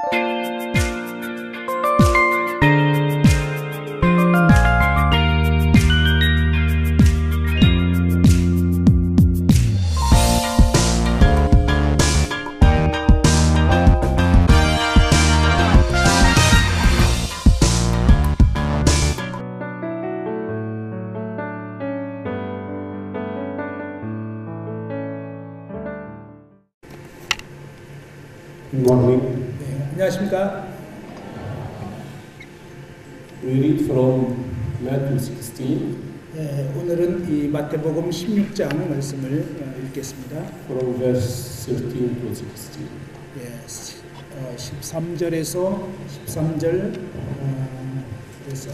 Good morning. 네, 안녕하십니까? We read from Matthew 16, 네, 오늘은 이 마태복음 16장 말씀을 읽겠습니다. from verse 13 to 16. 예, 13절에서 13절 그래서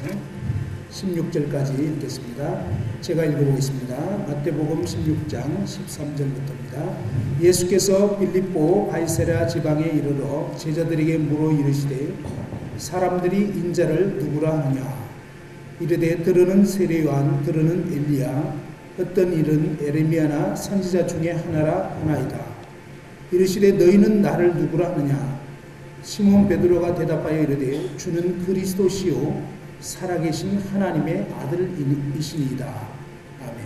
16절까지 읽겠습니다. 제가 읽어보겠습니다. 마태복음 16장 13절부터입니다. 예수께서 빌립보 가이사랴 지방에 이르러 제자들에게 물어 이르시되 사람들이 인자를 누구라 하느냐 이르되 들으는 세례 요한 들으는 엘리야 어떤 일은 에레미야나 선지자 중에 하나라 하나이다. 이르시되 너희는 나를 누구라 하느냐 시몬 베드로가 대답하여 이르되 주는 그리스도시요 살아계신 하나님의 아들이시니이다. 아멘.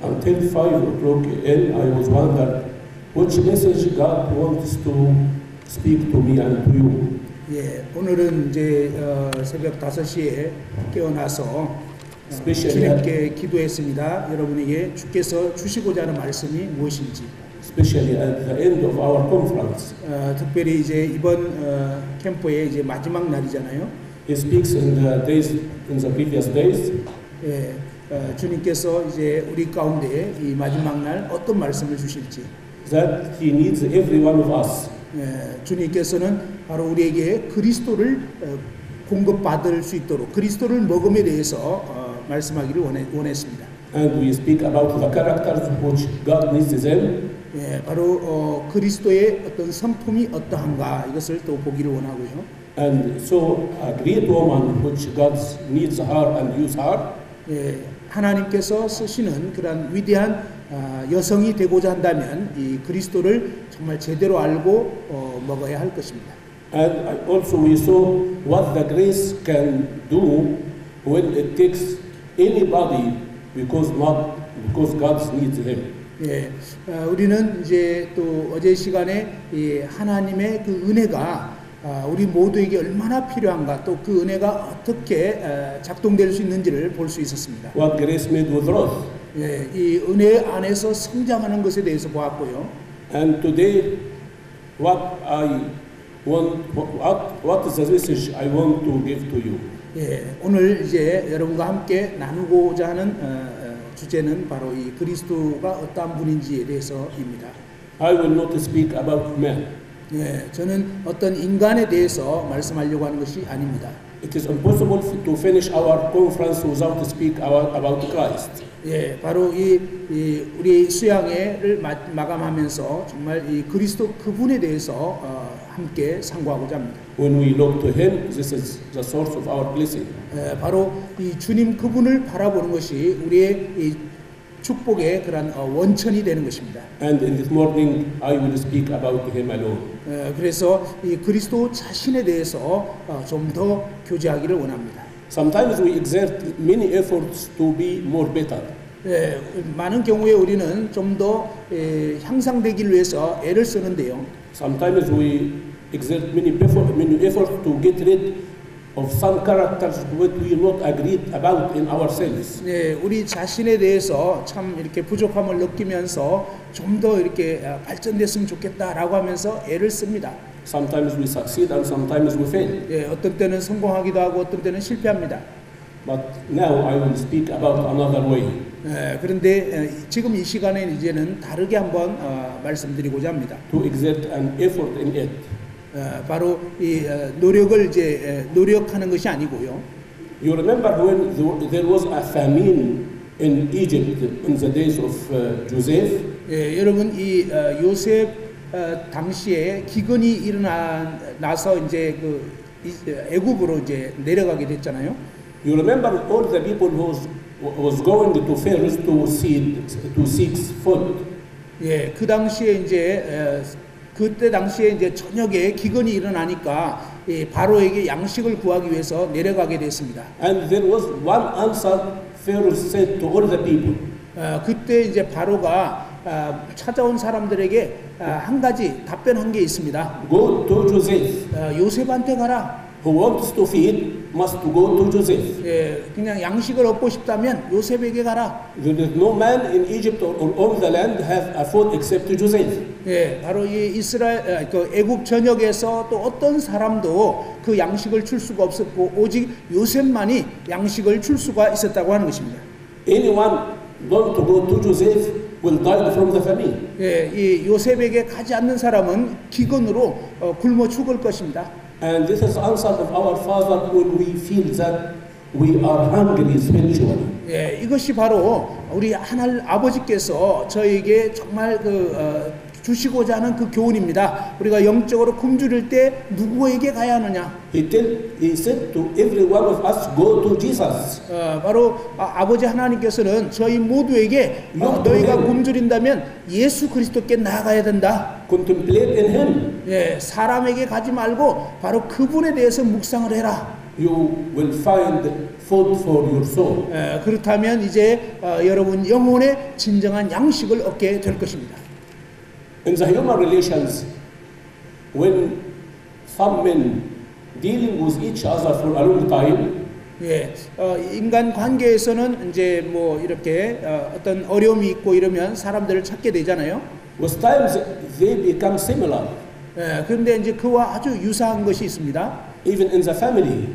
Until 5 o'clock a.m. I was wondering which message God wants to speak to me and to you. 예, 오늘은 이제 새벽 5시에 깨어나서 주님께 기도했습니다. 여러분에게 주께서 주시고자 하는 말씀이 무엇인지. Especially at the end of our conference. 특별히 이제 이번 캠프의 이제 마지막 날이잖아요. He speaks in the previous days. 예, 주님께서 이제 우리 가운데 이 마지막 날 어떤 말씀을 주실지. That He needs every one of us. 예, 주님께서는 바로 우리에게 그리스도를 공급받을 수 있도록 그리스도를 먹음에 대해서 말씀하기를 원했습니다. And we speak about the characters which God needs them. 예, 바로 그리스도의 어떤 성품이 어떠한가 이것을 또 보기를 원하고요. And so a great woman which God needs her and use her. 예, 하나님께서 쓰시는 그런 위대한 여성이 되고자 한다면 이 그리스도를 정말 제대로 알고 먹어야 할 것입니다. And also we saw what the grace can do when it takes anybody because God needs him. 예, 우리는 이제 또 어제 시간에 이 하나님의 그 은혜가 우리 모두에게 얼마나 필요한가 또 그 은혜가 어떻게 작동될 수 있는지를 볼 수 있었습니다. What grace made with Ruth. 예, 이 은혜 안에서 성장하는 것에 대해서 보았고요. And today, what is the message I want to give to you? 예, 오늘 이제 여러분과 함께 나누고자 하는 주제는 바로 이 그리스도가 어떠한 분인지에 대해서입니다. I will not speak about man. 예, 저는 어떤 인간에 대해서 말씀하려고 하는 것이 아닙니다. It is impossible to finish our conference without speak about Christ. 예, 바로 우리 수양회를 마감하면서 정말 이 그리스도 그분에 대해서 함께 상고하고자 합니다. When we look to Him, this is the source of our blessing. 예, 바로 이 주님 그분을 바라보는 것이 우리의 이 축복의 그런 원천이 되는 것입니다. And in this morning, I will speak about Him alone. 그래서 이 그리스도 자신에 대해서 좀 더 교제하기를 원합니다. Sometimes we exert many efforts to be more better. 예, 많은 경우에 우리는 좀 더 향상되기를 위해서 애를 쓰는데요. Sometimes we exert many efforts to get rid of some characters that we not agreed about in ourselves. 네, 우리 자신에 대해서 참 이렇게 부족함을 느끼면서 좀 더 이렇게 발전됐으면 좋겠다라고 하면서 애를 씁니다. Sometimes we succeed and sometimes we fail. 예, 어떤 때는 성공하기도 하고 어떤 때는 실패합니다. But now I will speak about another way. 예, 그런데 지금 이 시간에 이제는 다르게 한번 말씀드리고자 합니다. To exert an effort in it. 바로 이 노력을 이제 노력하는 것이 아니고요. You remember when there was a famine in Egypt in the days of Joseph? 예, 여러분 이 요셉 당시에 기근이 일어나서 이제 그 애굽으로 이제 내려가게 됐잖아요. You remember all the people who was going to Pharaoh to seek food. 예, 그 당시에 이제 그때 당시에 이제 저녁에 기근이 일어나니까 이 바로에게 양식을 구하기 위해서 내려가게 됐습니다. And there was one answer Pharaoh said to all the people. 그때 이제 바로가 찾아온 사람들에게 한 가지 답변한 게 있습니다. Go to Joseph. 요셉한테 가라. Who wants to feed must go to Joseph. 그냥 양식을 얻고 싶다면 요셉에게 가라. There is no man in Egypt or on the land have a food except Joseph. 바로 이 이스라엘 그 애굽 전역에서 또 어떤 사람도 그 양식을 줄 수가 없었고 오직 요셉만이 양식을 줄 수가 있었다고 하는 것입니다. Anyone don't go to Joseph will die from the famine. 이 요셉에게 가지 않는 사람은 기근으로 굶어 죽을 것입니다. And this is answer of our Father when we feel that we are hungry spiritually. 이것이 바로 우리 하나님 아버지께서 저에게 정말 주시고자 하는 그 교훈입니다. 우리가 영적으로 굶주릴 때 누구에게 가야 하느냐? He said to every one of us, go to Jesus. 바로 아버지 하나님께서는 저희 모두에게 너희가 굶주린다면 예수 그리스도께 나아가야 된다. Contemplate in Him. 사람에게 가지 말고 바로 그분에 대해서 묵상을 해라. You will find food for your soul. 그렇다면 이제 여러분 영혼의 진정한 양식을 얻게 될 것입니다. In the human relations, when some men dealing with each other for a long time, 인간 관계에서는 이제 뭐 이렇게 어떤 어려움이 있고 이러면 사람들을 찾게 되잖아요. with times they become similar. 그런데 이제 그와 아주 유사한 것이 있습니다. Even in the family,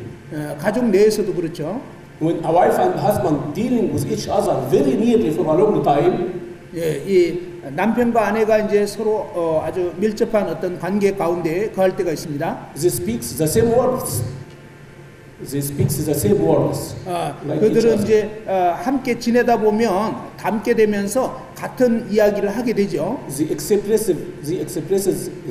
가족 내에서도 그렇죠. when a wife and husband dealing with each other very nearly for a long time, 이 남편과 아내가 이제 서로 아주 밀접한 어떤 관계 가운데 거할 때가 있습니다. they speaks the same words. They speaks the same words. Like 그들은 이제 함께 지내다 보면 닮게 되면서 같은 이야기를 하게 되죠. They expresses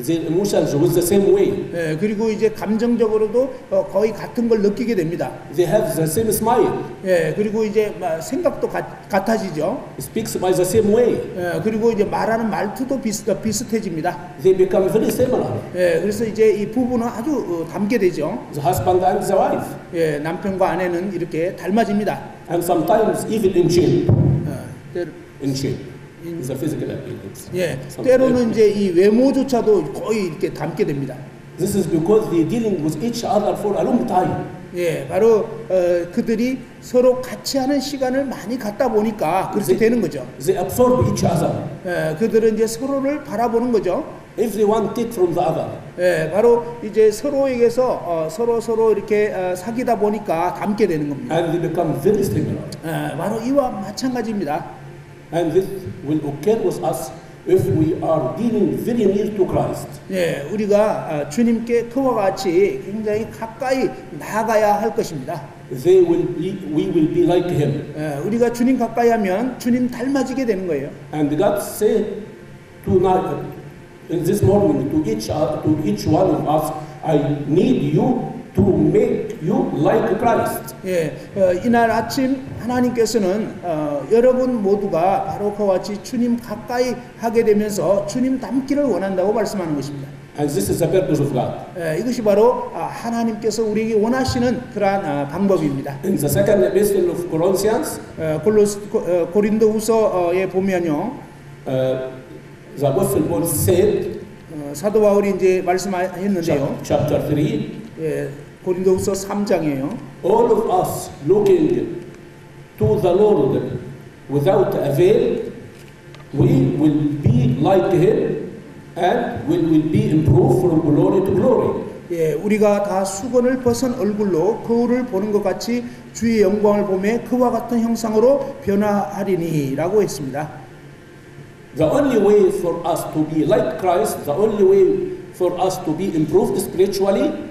their emotions with the same way. 그리고 이제 감정적으로도 거의 같은 걸 느끼게 됩니다. They have the same smile. 그리고 이제 생각도 같아지죠. Speaks by the same way. 그리고 이제 말하는 말투도 비슷해집니다. They become very similar. 그래서 이제 이 부부는 아주 닮게 되죠. The husband and the wife. 남편과 아내는 이렇게 닮아집니다. And sometimes even in shape. In shape. in the physical appearance. 때로는 이제 이 외모조차도 거의 이렇게 닮게 됩니다. This is because they dealing with each other for a long time. 바로 그들이 서로 같이 하는 시간을 많이 갖다 보니까 그렇게 되는 거죠. They absorb each other. 그들은 이제 서로를 바라보는 거죠. Everyone take from the other. 바로 이제 서로에게서 서로 이렇게 사귀다 보니까 닮게 되는 겁니다. And they become very similar. 바로 이와 마찬가지입니다. And this will occur with us if we are dealing very near to Christ. 우리가 주님께 그와 같이 굉장히 가까이 나아가야 할 것입니다. We will be like Him. 우리가 주님 가까이 하면 주님 닮아지게 되는 거예요. And God said tonight, in this morning, to each one of us, I need you to make you like Christ. 이날 아침 하나님께서는 여러분 모두가 바로 그와 같이 주님 가까이 하게 되면서 주님 닮기를 원한다고 말씀하는 것입니다. And this is the purpose of God. 이것이 바로 하나님께서 우리에게 원하시는 그러한 방법입니다. In the second epistle of Corinthians, 고린도후서에 보면요, the apostle Paul said, 사도 바울이 이제 말씀하였는데요. chapter 3, 고린도후서 3장이에요. all of us looking to the Lord without a veil, we will be like Him and we will be improved from glory to glory. 우리가 다 수건을 벗은 얼굴로 거울을 보는 것 같이 주의 영광을 보며 그와 같은 형상으로 변화하리니라고 했습니다. The only way for us to be like Christ, the only way for us to be improved spiritually,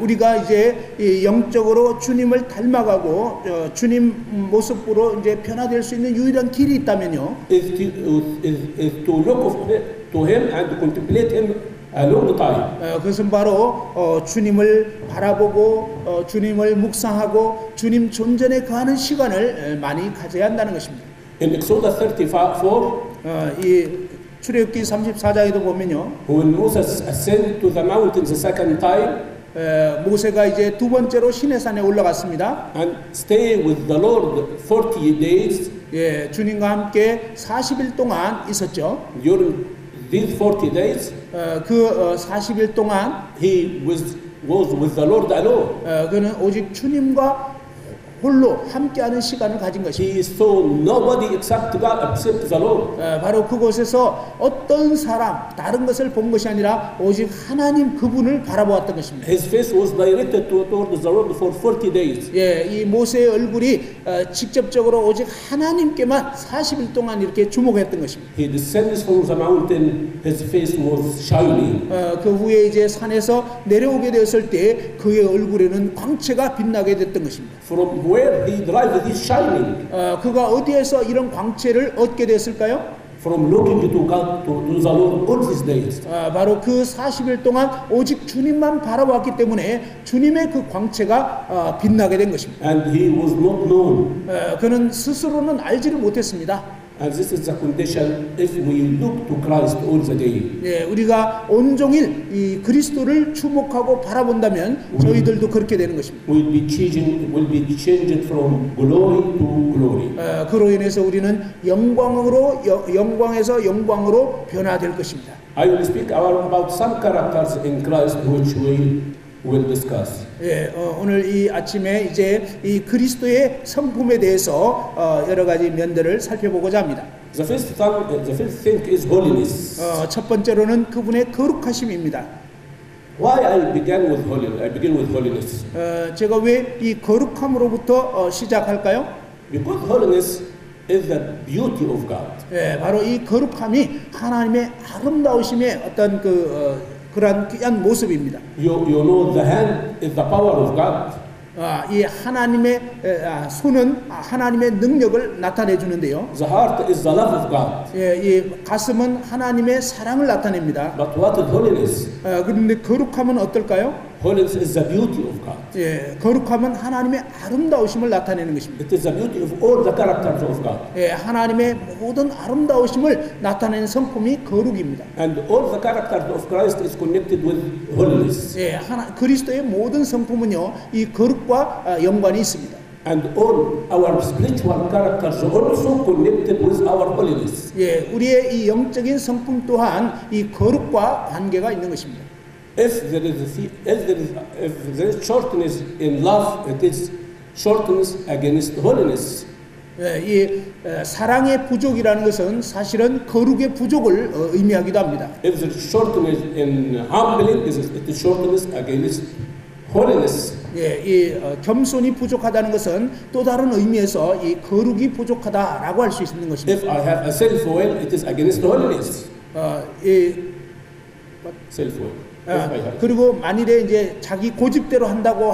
우리가 이제 영적으로 주님을 닮아가고 주님 모습으로 이제 변화될 수 있는 유일한 길이 있다면요, is to look to Him and contemplate Him a long time. 그것은 바로 주님을 바라보고 주님을 묵상하고 주님 존전에 거하는 시간을 많이 가져야 한다는 것입니다. In Exodus 34, 이 출애굽기 34장에도 보면요. when Moses ascended to the mountain the second time 모세가 이제 두 번째로 시내산에 올라갔습니다. and stay with the Lord 40 days. 예, 주님과 함께 40일 동안 있었죠. During these 40 days, 40일 동안 he was with the Lord alone. 그는 오직 주님과 홀로 함께하는 시간을 가진 것입니다. He saw nobody except God, except the Lord. 바로 그곳에서 어떤 사람, 다른 것을 본 것이 아니라 오직 하나님 그분을 바라보았던 것입니다. His face was directed towards the Lord for 40 days. 예, 이 모세의 얼굴이 직접적으로 오직 하나님께만 40일 동안 이렇게 주목했던 것입니다. He descends from the mountain, his face was shining. 그 후에 이제 산에서 내려오게 되었을 때 그의 얼굴에는 광채가 빛나게 됐던 것입니다. From where he derived this shining? 그가 어디에서 이런 광채를 얻게 됐을까요? From looking to God, to the Lord all these days. 바로 그 40일 동안 오직 주님만 바라보았기 때문에 주님의 그 광채가 빛나게 된 것입니다. And he was not known. 그는 스스로는 알지를 못했습니다. And this is the condition if we look to Christ all the day. 예, 우리가 온종일 이 그리스도를 주목하고 바라본다면 저희들도 그렇게 되는 것입니다. We'll be changed from glory to glory. 그로 인해서 우리는 영광에서 영광으로 변화될 것입니다. I will speak about some characters in Christ which we will discuss. 예, 오늘 이 아침에 이제 이 그리스도의 성품에 대해서 여러 가지 면들을 살펴보고자 합니다. The first thing is holiness. 첫 번째로는 그분의 거룩하심입니다. Why I begin with holiness? 제가 왜 이 거룩함으로부터 시작할까요? Because holiness is the beauty of God. 예, 바로 이 거룩함이 하나님의 아름다우심의 어떤 그러한 귀한 모습입니다. You know the hand is the power of God. 이 하나님의 손은 하나님의 능력을 나타내 주는데요. The heart is the love of God. 예, 이 가슴은 하나님의 사랑을 나타냅니다. But what is holiness? 그런데 거룩함은 어떨까요? Holiness is the beauty of God. 예, 거룩함은 하나님의 아름다우심을 나타내는 것입니다. It is the beauty of all the characters of God. 예, 하나님의 모든 아름다우심을 나타내는 성품이 거룩입니다. And all the characters of Christ is connected with holiness. 예, 그리스도의 모든 성품은요, 이 거룩과 연관이 있습니다. And all our spiritual characters are also connected with our holiness. 예, 우리의 이 영적인 성품 또한 이 거룩과 관계가 있는 것입니다. If there is shortness in love, it is shortness against holiness. 예, 이 사랑의 부족이라는 것은 사실은 거룩의 부족을 의미하기도 합니다. If there is shortness in humbling, it is shortness against holiness. 예, 이 겸손이 부족하다는 것은 또 다른 의미에서 이 거룩이 부족하다라고 할 수 있는 것입니다. If I have a self-will, it is against holiness. 이 Self-will. 그리고 만일에 이제 자기 고집대로 하려고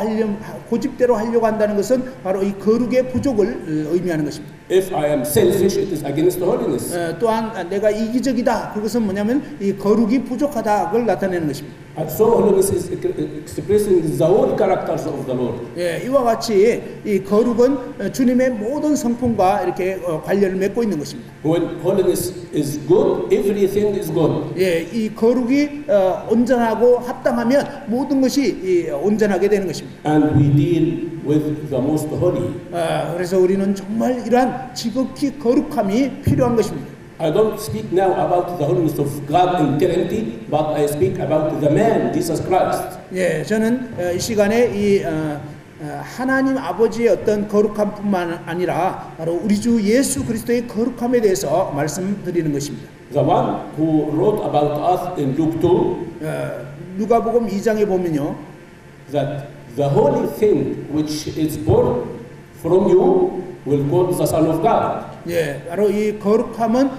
한다는 것은 바로 이 거룩의 부족을 의미하는 것입니다. If I am selfish, it is against holiness. 또한 내가 이기적이다. 그것은 뭐냐면 이 거룩이 부족하다를 나타내는 것입니다. And so holiness is expressing the whole characters of the Lord. 예, 이와 같이 이 거룩은 주님의 모든 성품과 이렇게 관련을 맺고 있는 것입니다. When holiness is good, everything is good. 예, 이 거룩이 온전하고 합당하면 모든 것이 온전하게 되는 것입니다. And we deal with the most holy. 그래서 우리는 정말 이러한 지극히 거룩함이 필요한 것입니다. I don't speak now about the holiness of God in eternity, but I speak about the man, Jesus Christ. 예, 저는 이 시간에 이 하나님 아버지의 어떤 거룩함뿐만 아니라 바로 우리 주 예수 그리스도의 거룩함에 대해서 말씀드리는 것입니다. The one who wrote about us in Luke 2, 누가복음 2장에 보면요, that the holy thing which is born from you will call the Son of God. 예, 바로 이 거룩함은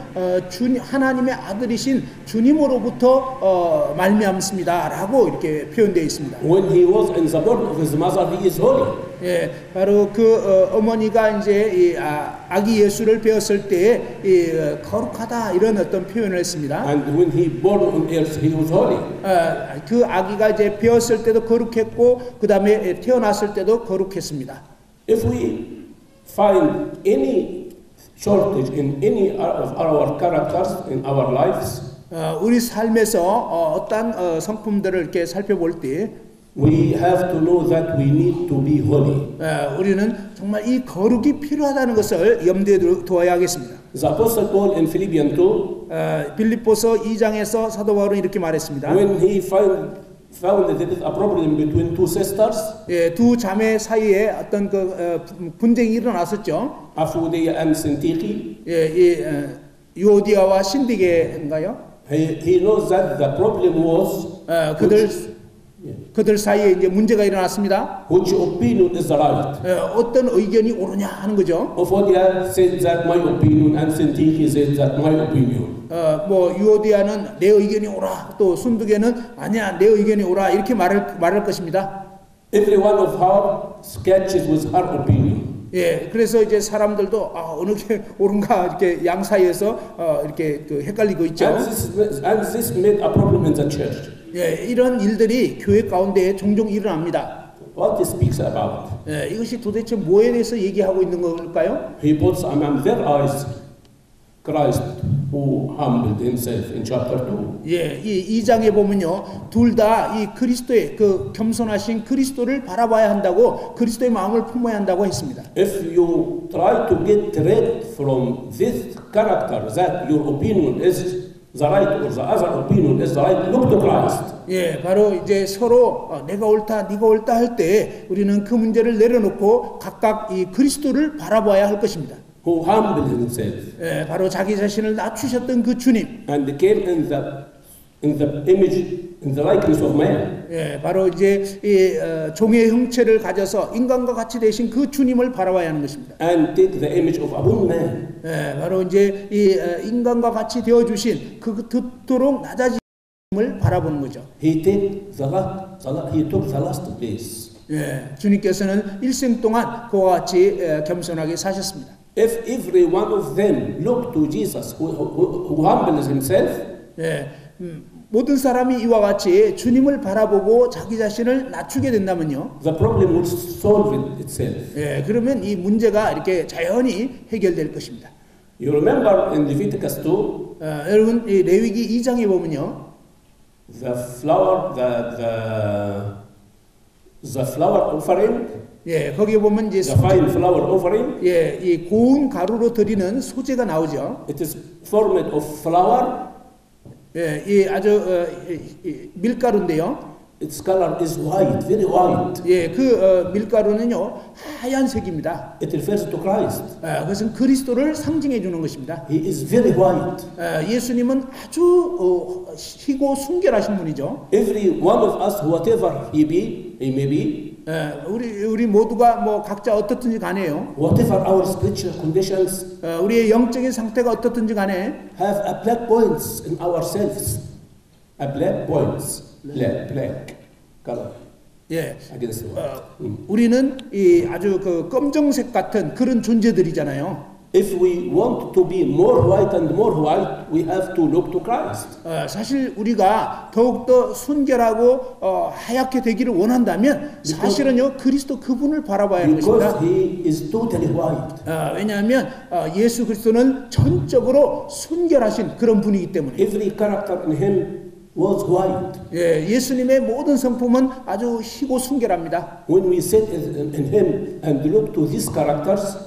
하나님의 아들이신 주님으로부터 말미암습니다라고 이렇게 표현되어 있습니다. When he was in the womb of his mother, he is holy. 예, 바로 그 어머니가 이제 이 아기 예수를 배웠을 때 이 거룩하다 이런 어떤 표현을 했습니다. And when he born on earth, he was holy. 그 아기가 이제 배웠을 때도 거룩했고 그 다음에 태어났을 때도 거룩했습니다. If we find any shortage in any of our characters in our lives, 우리 삶에서 어떤 성품들을 이렇게 살펴볼 때 we have to know that we need to be holy. 우리는 정말 이 거룩이 필요하다는 것을 염두에 두어야 하겠습니다. The Apostle Paul in Philippians 2, 빌립보서 2장에서 사도 바울은 이렇게 말했습니다. when he found that there is a problem between two sisters, 예, 두 자매 사이에 어떤 분쟁이 일어났었죠. Apphodiya and Syntyche, 예, 유오디아와 신디게인가요? he knows that the problem was 그들 사이에 이제 문제가 일어났습니다. which opinion is the right. 어떤 의견이 옳으냐 하는 거죠. Apphodiya said that my opinion and Syntyche said that my opinion. 뭐 유오디아는 내 의견이 옳아, 또 순두개는 아니야 내 의견이 옳아 이렇게 말할 것입니다. Every one of her sketches with her opinion. 예, 그래서 이제 사람들도 어느 게 옳은가 이렇게 양 사이에서 이렇게 헷갈리고 있죠. And this made a problem in the church. 예, 이런 일들이 교회 가운데 종종 일어납니다. What he speaks about? 예, 이것이 도대체 뭐에 대해서 얘기하고 있는 걸까요? He puts among their eyes Christ who humbled himself in chapter 2. 예, 이 2장에 보면요, 둘 다 이 그리스도의 그 겸손하신 그리스도를 바라봐야 한다고 그리스도의 마음을 품어야 한다고 했습니다. If you try to get rid from this character that your opinion is the right or the other opinion is the right, look to Christ. 예, 바로 이제 서로 내가 옳다, 네가 옳다 할 때 우리는 그 문제를 내려놓고 각각 이 그리스도를 바라봐야 할 것입니다. Who humbled himself. 예, 바로 자기 자신을 낮추셨던 그 주님. And came in the image, in the likeness of man. 예, 바로 이제 이 종의 형체를 가져서 인간과 같이 되신 그 주님을 바라봐야 하는 것입니다. And take the image of a good man. 예, 바로 이제 이 인간과 같이 되어 주신 그 듣도록 낮아짐을 바라보는 거죠. He took the last place. 예, 주님께서는 일생 동안 그와 같이 겸손하게 사셨습니다. If every one of them looked to Jesus who humbles himself, 예, 모든 사람이 이와 같이 주님을 바라보고 자기 자신을 낮추게 된다면요. the problem would solve itself. 예, 그러면 이 문제가 이렇게 자연히 해결될 것입니다. You remember in Leviticus 2, 여러분 이 레위기 2장에 보면요. the flower offering, 예, 거기에 보면 이제 the fine flour offering, 예, 이 고운 가루로 드리는 소재가 나오죠. it is formed of flour. 예, 이 아주 밀가루인데요. Its color is white, very white. 예, 그 밀가루는요 하얀색입니다. It refers to Christ. 그것은 그리스도를 상징해 주는 것입니다. He is very white. 예수님은 아주 희고 순결하신 분이죠. Every one of us, whatever he may be, 우리 모두가 뭐 각자 어떻든지 간에요. whatever our spiritual conditions, 우리의 영적인 상태가 어떻든지 간에 have a black points in ourselves. A black points. black color. 예, against the white. 우리는 이 아주 그 검정색 같은 그런 존재들이잖아요. If we want to be more white and more white, we have to look to Christ. 사실 우리가 더욱더 순결하고 하얗게 되기를 원한다면 사실은요 그리스도 그분을 바라봐야 하는 것입니다. Because he is totally white. 왜냐하면 예수 그리스도는 전적으로 순결하신 그런 분이기 때문에. Every character in him was white. 예, 예수님의 모든 성품은 아주 희고 순결합니다. When we sit in him and look to these characters,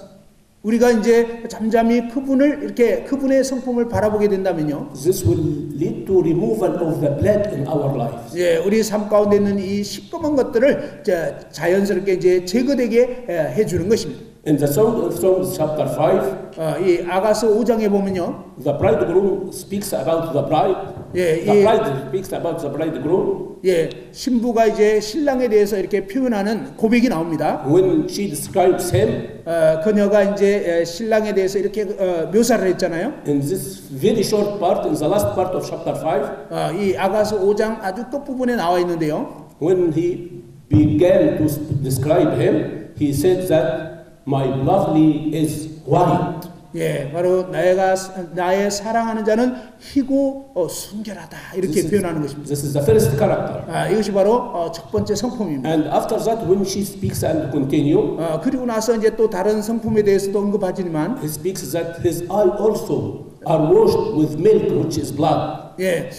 우리가 이제 잠잠히 그분을 이렇게 그분의 성품을 바라보게 된다면요. this will lead to removal of the black in our lives. 예, 우리 삶 가운데 있는 이 시꺼먼 것들을 자연스럽게 이제 제거되게 해 주는 것입니다. In the Song of Songs chapter 5, 이 아가서 5장에 보면요. the bridegroom speaks about the bride. 예, The bride speaks about the bridegroom. 예, 신부가 이제 신랑에 대해서 이렇게 표현하는 고백이 나옵니다. When she describes him, 그녀가 이제 신랑에 대해서 이렇게 묘사를 했잖아요. in this very short part, in the last part of chapter 5, 이 아가서 5장 아주 끝부분에 나와 있는데요. when he began to describe him, he said that my lovely is white. 예, 바로 나의 사랑하는 자는 희고 순결하다 이렇게 표현하는 것입니다. This is the first character. 이것이 바로 첫 번째 성품입니다. And after that, when she speaks and continue, 그리고 나서 이제 또 다른 성품에 대해서도 언급하지만, he speaks that his eye also are washed with milk, which is blood. 예,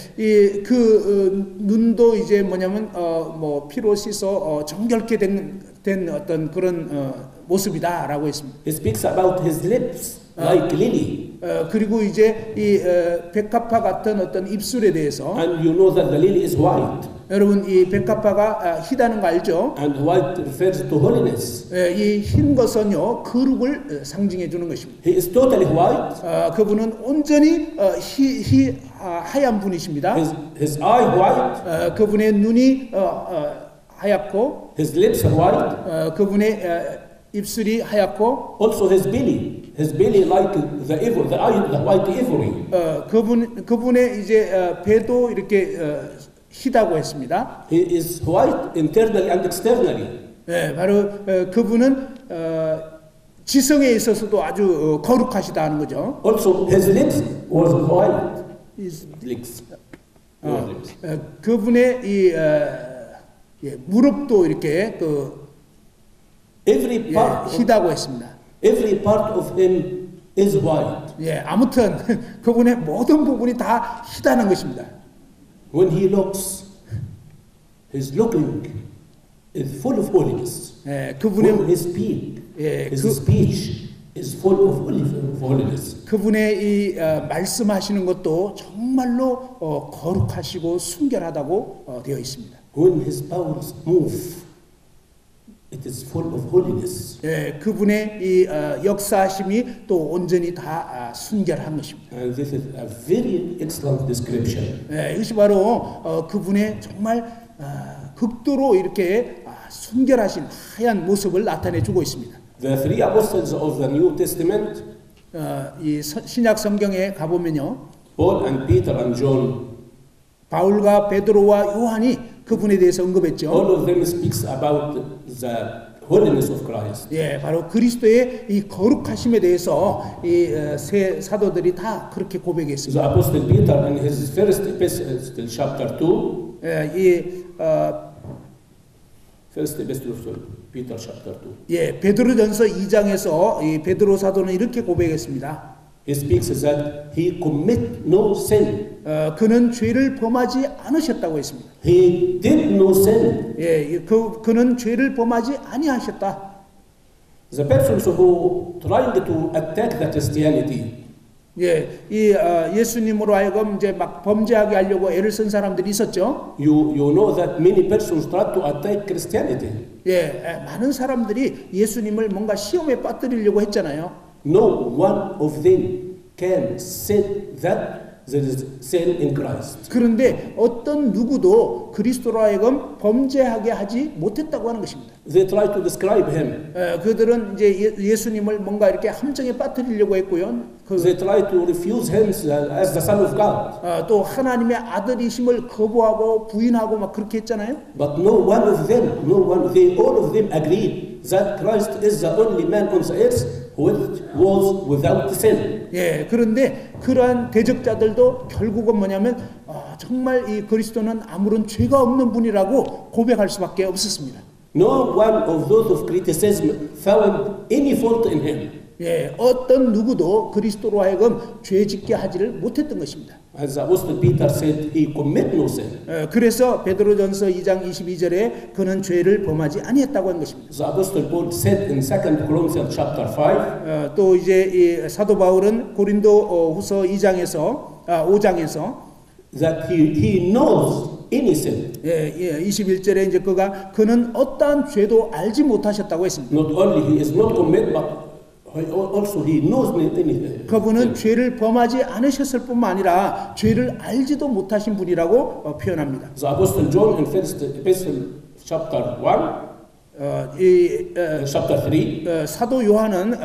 눈도 이제 뭐냐면 뭐 피로 씻어 정결케 된 어떤 그런 모습이다라고 했습니다. He speaks about his lips like lily. 그리고 이제 이 백합화 같은 어떤 입술에 대해서, And you know that the lily is white. 여러분 이 백합화가 희다는 거 알죠? And white refers to holiness. 이 흰 것은요 거룩을 상징해 주는 것입니다. He is totally white. 그분은 온전히 하얀 분이십니다. His eye white. 그분의 눈이 하얗고, His lips are white. 그분의 입술이 하얗고, Also his belly like the white ivory. 그분의 이제 배도 이렇게 희다고 했습니다. He is white internally and externally. 예, 바로 그분은 지성에 있어서도 아주 거룩하시다 하는 거죠. Also his lips was white. Lips. 그분의 이 무릎도 이렇게 Every part, 희다고 했습니다. every part of him is white. 예, 아무튼 그분의 모든 부분이 다 희다는 것입니다. When he looks, his looking is full of holiness. 예, When he speak, 예, his speech is full of holiness. 그분의 이 말씀하시는 것도 정말로 거룩하시고 순결하다고 되어 있습니다. When his powers move, it is full of holiness. 예, 그분의 이 역사하심이 또 온전히 다 순결한 것입니다. And this is a very excellent description. 예, 이것이 바로 그분의 정말 극도로 이렇게 순결하신 하얀 모습을 나타내 주고 있습니다. The three apostles of the New Testament, 이 신약 성경에 가보면요, Paul and Peter and John, 바울과 베드로와 요한이 그분에 대해서 언급했죠. all of them speaks about the holiness of Christ. 예, 바로 그리스도의 이 거룩하심에 대해서 이 세 사도들이 다 그렇게 고백했습니다. The Apostle Peter in his first epistle, chapter 2, 예, first epistle of Peter, chapter 2, 예, 베드로전서 2장에서 이 베드로 사도는 이렇게 고백했습니다. he speaks that he commit no sin. 그는 죄를 범하지 않으셨다고 했습니다. He did no sin. 예, 그는 죄를 범하지 아니하셨다. The persons who trying to attack the Christianity, 예, 이 예수님으로 하여금 이제 막 범죄하게 하려고 애를 쓴 사람들이 있었죠. you know that many persons try to attack Christianity. 예, 많은 사람들이 예수님을 뭔가 시험에 빠뜨리려고 했잖아요. No one of them can say that there is sin in Christ. 그런데 어떤 누구도 그리스도로 하여금 범죄하게 하지 못했다고 하는 것입니다. They try to describe him. 그들은 이제 예수님을 뭔가 이렇게 함정에 빠뜨리려고 했고요. They try to refuse him as the Son of God. 또 하나님의 아들이심을 거부하고 부인하고 막 그렇게 했잖아요. But no one of them, all of them agreed that Christ is the only man on the earth which was without sin. 예, 그런데 그러한 대적자들도 결국은 뭐냐면 정말 이 그리스도는 아무런 죄가 없는 분이라고 고백할 수밖에 없었습니다. No one of those of criticism found any fault in him. 예, 어떤 누구도 그리스도로 하여금 죄짓게 하지를 못했던 것입니다. As the Apostle Peter said, he commit no sin. 그래서 베드로전서 2장 22절에 그는 죄를 범하지 아니했다고 한 것입니다. The Apostle Paul said in 2 Corinthians chapter 5, 또 이제 이 사도 바울은 고린도 후서 5장에서 that he knows any sin. 예, 21절에 이제 그는 어떠한 죄도 알지 못하셨다고 했습니다. Not only he is not commit, but also he knows anything. 그분은 죄를 범하지 않으셨을 뿐만 아니라 죄를 알지도 못하신 분이라고 표현합니다. The Apostle John in first epistle chapter 1, chapter 3, 사도 요한은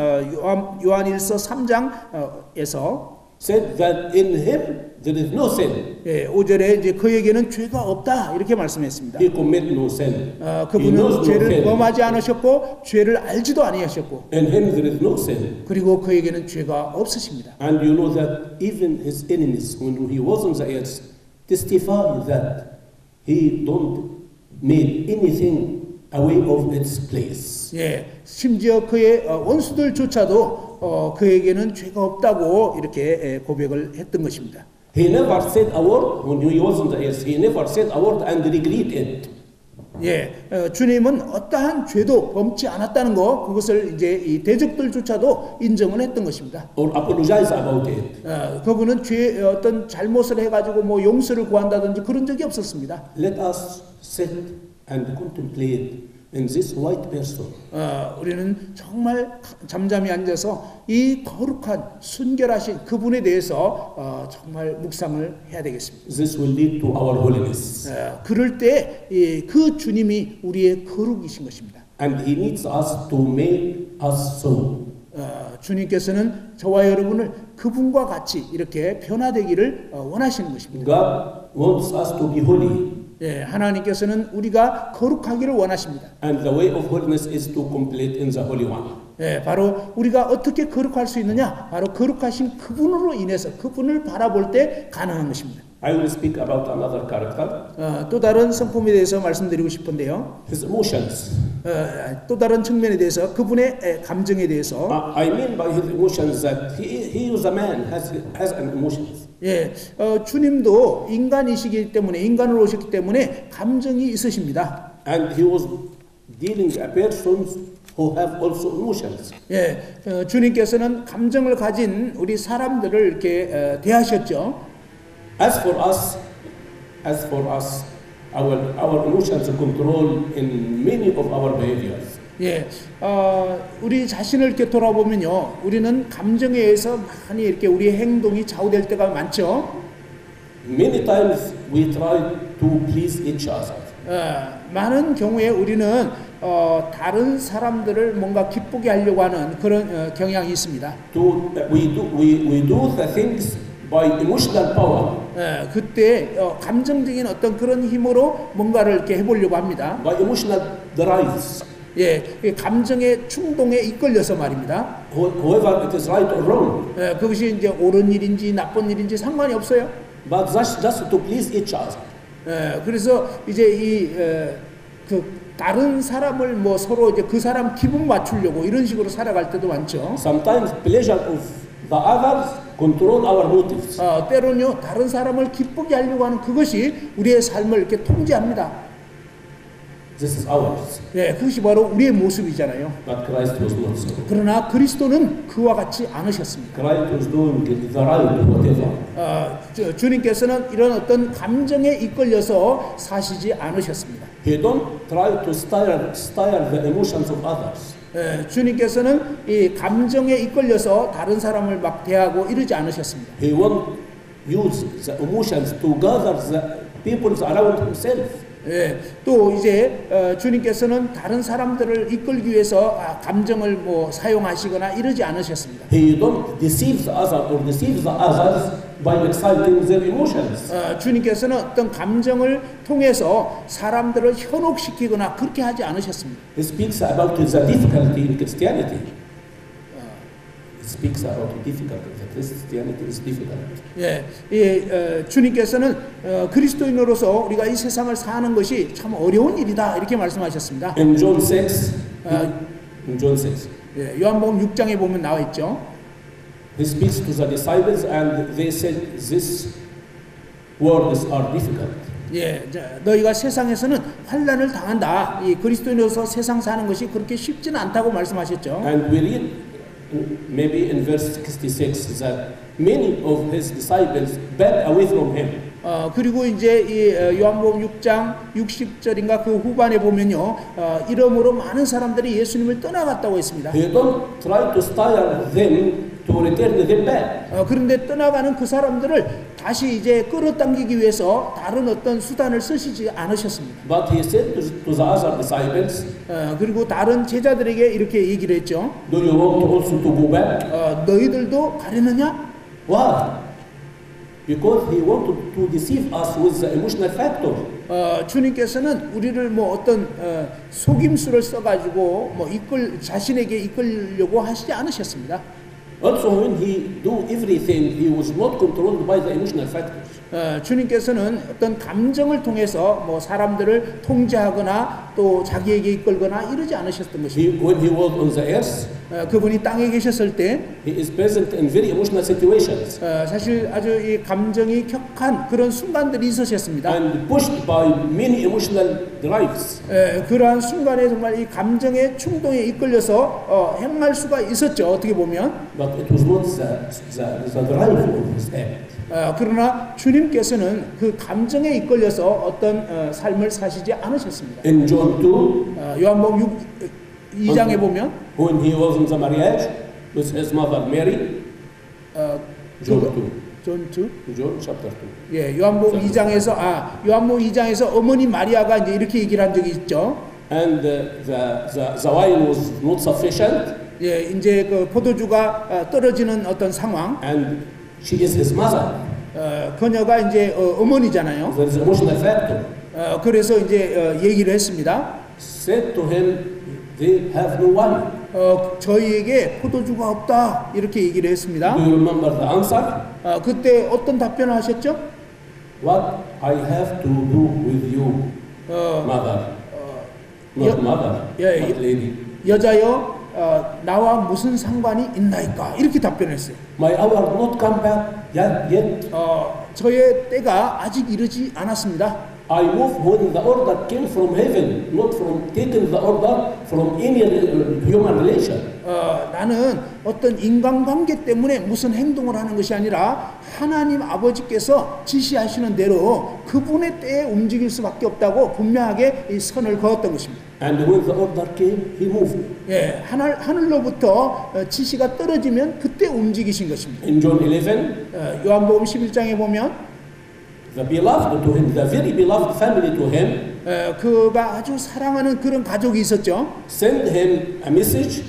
요한일서 3장에서 said that in him there is no sin. 예, 5절에 이제 그에게는 죄가 없다 이렇게 말씀했습니다. He commit no sin. He 그분은 knows no 죄를 sin. 범하지 않으셨고 죄를 알지도 아니하셨고 In him there is no sin. 그리고 그에게는 죄가 없으십니다. And you know that even his enemies, when he was on the earth, testify that he don't make anything away of its place. 예, 심지어 그의 원수들조차도 그에게는 죄가 없다고 이렇게 고백을 했던 것입니다. He never said a word when he was on the earth. He never said a word and regret it. 예, 주님은 어떠한 죄도 범치 않았다는 거, 그것을 이제 이 대적들조차도 인정을 했던 것입니다. Or apologize about it. 그분은 죄 어떤 잘못을 해가지고 뭐 용서를 구한다든지 그런 적이 없었습니다. Let us sit and contemplate in this white person. 우리는 정말 잠잠히 앉아서 이 거룩한 순결하신 그분에 대해서 정말 묵상을 해야 되겠습니다. This will lead to our holiness. 그럴 때 그 주님이 우리의 거룩이신 것입니다. And he needs us to make us so. 주님께서는 저와 여러분을 그분과 같이 이렇게 변화되기를 원하시는 것입니다. God wants us to be holy. 예, 하나님께서는 우리가 거룩하기를 원하십니다. And the way of holiness is to complete in the Holy One. 예, 바로 우리가 어떻게 거룩할 수 있느냐? 바로 거룩하신 그분으로 인해서 그분을 바라볼 때 가능한 것입니다. I will speak about another character. 또 다른 성품에 대해서 말씀드리고 싶은데요. His emotions. 또 다른 측면에 대해서 그분의 감정에 대해서. I mean by his emotions that he is a man, has an emotions. 예, 주님도 인간이시기 때문에 인간으로 오셨기 때문에 감정이 있으십니다. And he was dealing with persons who have also emotions. 예, 주님께서는 감정을 가진 우리 사람들을 이렇게 대하셨죠. As for us, our emotions control in many of our behaviors. 예, 우리 자신을 이렇게 돌아보면요, 우리는 감정에 의해서 많이 이렇게 우리의 행동이 좌우될 때가 많죠. Many times we try to please each other. 많은 경우에 우리는 다른 사람들을 뭔가 기쁘게 하려고 하는 그런 경향이 있습니다. We do the things by emotional power. 그때 감정적인 어떤 그런 힘으로 뭔가를 이렇게 해보려고 합니다. By emotional drives. 예, 감정의 충동에 이끌려서 말입니다. Whoever it is right or wrong. 그것이 이제 옳은 일인지 나쁜 일인지 상관이 없어요. But that's just to please each other. 그래서 이제 그 다른 사람을 뭐 서로 이제 그 사람 기분 맞추려고 이런 식으로 살아갈 때도 많죠. Sometimes pleasure of the others control our motives. 때로는요 다른 사람을 기쁘게 하려고 하는 그것이 우리의 삶을 이렇게 통제합니다. This is ours. 네, 그것이 바로 우리의 모습이잖아요. But Christ was not so. 그러나 그리스도는 그와 같이 않으셨습니다. Christ was doing the right whatever. 주님께서는 이런 어떤 감정에 이끌려서 사시지 않으셨습니다. He don't try to stir the emotions of others. 주님께서는 이 감정에 이끌려서 다른 사람을 막 대하고 이러지 않으셨습니다. He won't use the emotions to gather the people around himself. 예, 또 이제 주님께서는 다른 사람들을 이끌기 위해서 감정을 뭐 사용하시거나 이러지 않으셨습니다. He don't deceive the other or deceive the others by exciting their emotions. 주님께서는 어떤 감정을 통해서 사람들을 현혹시키거나 그렇게 하지 않으셨습니다. He speaks about the difficulty in Christianity. He speaks about the difficulty. That Christianity is difficult. 예, 주님께서는 그리스도인으로서 우리가 이 세상을 사는 것이 참 어려운 일이다 이렇게 말씀하셨습니다. In John 6, 예, 요한복음 6장에 보면 나와 있죠. He speaks to the disciples and they said, "These words are difficult." 예, 너희가 세상에서는 환난을 당한다. 이 그리스도인으로서 세상 사는 것이 그렇게 쉽지는 않다고 말씀하셨죠. And we read maybe in verse 66 that many of his disciples backed away from him. 그리고 이제 이 요한복음 6장 60절인가 그 후반에 보면요, 이러므로 많은 사람들이 예수님을 떠나갔다고 했습니다. He don't try to stir them to return them back. 그런데 떠나가는 그 사람들을 다시 이제 끌어당기기 위해서 다른 어떤 수단을 쓰시지 않으셨습니다. But he said to the other disciples, 그리고 다른 제자들에게 이렇게 얘기를 했죠. "Do you want also to go back?" 너희들도 가려느냐? Why? Because he wanted to deceive us with the emotional factor. 주님께서는 우리를 뭐 어떤 속임수를 써가지고 뭐 자신에게 이끌려고 하시지 않으셨습니다. Also, when he do everything, he was not controlled by the emotional factors. 주님께서는 어떤 감정을 통해서 뭐 사람들을 통제하거나 또 자기에게 이끌거나 이러지 않으셨던 것입니다. When he was on the earth, 그분이 땅에 계셨을 때 he is present in very emotional situations 사실 아주 이 감정이 격한 그런 순간들이 있으셨습니다. and pushed by many emotional drives. 그러한 순간에 정말 이 감정의 충동에 이끌려서 행할 수가 있었죠. 어떻게 보면. But it was not the drive of his act. 그러나 주님께서는 그 감정에 이끌려서 어떤 삶을 사시지 않으셨습니다. In John 2, 요한복음 2장에 보면 when he was in the marriage with his mother Mary, John 2. John chapter 2. 예, 요한복음 2장에서 요한복음 2장에서 어머니 마리아가 이제 이렇게 얘기를 한 적이 있죠. And the wine was not sufficient. 예, 이제 그 포도주가 떨어지는 어떤 상황. And she is his mother. 그녀가 이제 어머니잖아요. There is emotional factor. 그래서 이제 얘기를 했습니다. Said to him, they have no wine. 저희에게 포도주가 없다 이렇게 얘기를 했습니다. Do you remember the answer? 그때 어떤 답변을 하셨죠? What I have to do with you, mother? Not mother, but lady. 여자여, 나와 무슨 상관이 있나이까? 이렇게 답변했어요. My hour not come back yet. 저의 때가 아직 이르지 않았습니다. I move when the order came from heaven, not from taking the order from any human relation. 나는 어떤 인간관계 때문에 무슨 행동을 하는 것이 아니라 하나님 아버지께서 지시하시는 대로 그분의 때에 움직일 수밖에 없다고 분명하게 이 선을 그었던 것입니다. And when the order came, he moved. 예, 하늘로부터 지시가 떨어지면 그때 움직이신 것입니다. In John 11, 요한복음 11장에 보면 the beloved to him, the very beloved family to him, 그가 아주 사랑하는 그런 가족이 있었죠. send him a message.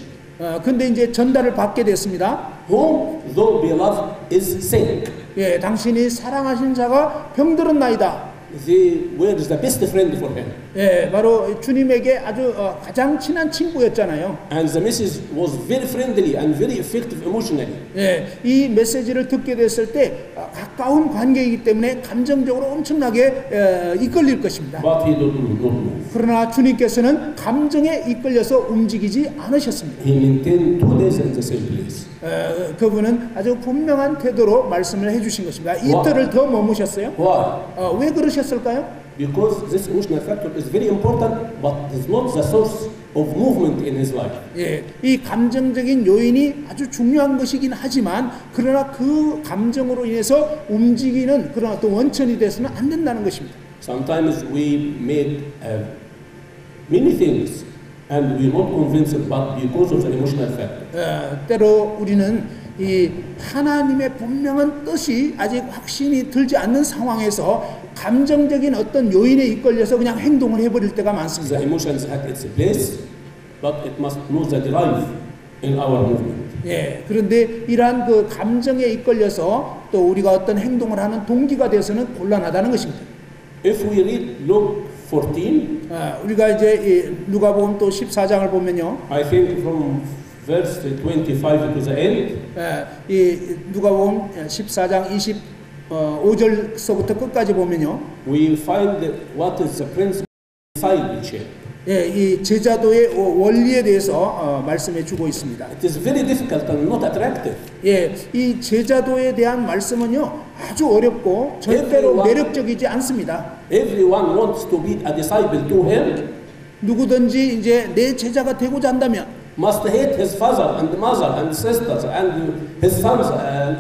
근데 이제 전달을 받게 됐습니다. Whom though beloved is sick. 예, 당신이 사랑하신 자가 병들었나이다. They were the best friend for him. 예, 바로 주님에게 아주 가장 친한 친구였잖아요. And the message was very friendly and very effective emotionally. 예, 이 메시지를 듣게 됐을 때 가까운 관계이기 때문에 감정적으로 엄청나게 이끌릴 것입니다. But he did not move. 그러나 주님께서는 감정에 이끌려서 움직이지 않으셨습니다. He maintained 2 days in the same place. 그분은 아주 분명한 태도로 말씀을 해주신 것입니다. 이틀을 더 머무셨어요. Why? 왜 그러셨을까요? Because this emotional factor is very important, but is not the source of movement in his life. 예, 이 감정적인 요인이 아주 중요한 것이긴 하지만 그러나 그 감정으로 인해서 움직이는 그런 어떤 원천이 돼서는 안 된다는 것입니다. Sometimes we make many things and we're not convinced, but because of the emotional factor. 때로 우리는 이 하나님의 분명한 뜻이 아직 확신이 들지 않는 상황에서 감정적인 어떤 요인에 이끌려서 그냥 행동을 해버릴 때가 많습니다. The emotions at its place, but it must know the drive in our movement. 예, 그런데 이러한 그 감정에 이끌려서 또 우리가 어떤 행동을 하는 동기가 돼서는 곤란하다는 것입니다. If we read Luke 14, 우리가 이제 누가복음 또 14장을 보면요. I think from verse 25 to the end, 이 누가복음 14장 25절서부터 끝까지 보면요. we find what is the principle of discipleship. 예, 이 제자도의 원리에 대해서 말씀해 주고 있습니다. It is very difficult and not attractive. 예, 이 제자도에 대한 말씀은요 아주 어렵고 절대로 매력적이지 않습니다. Everyone wants to be a disciple to him. 누구든지 이제 내 제자가 되고자 한다면 must hate his father and mother and sisters and his sons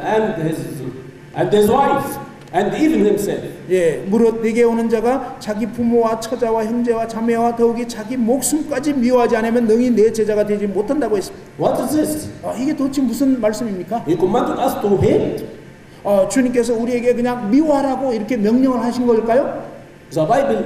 and his wife and even himself. 예, 무릇 내게 오는 자가 자기 부모와 처자와 형제와 자매와 더욱이 자기 목숨까지 미워하지 않으면 능히 내 제자가 되지 못한다고 했습니다. What is this? 이게 도대체 무슨 말씀입니까? He commanded us to hate. 주님께서 우리에게 그냥 미워하라고 이렇게 명령을 하신 걸까요? The Bible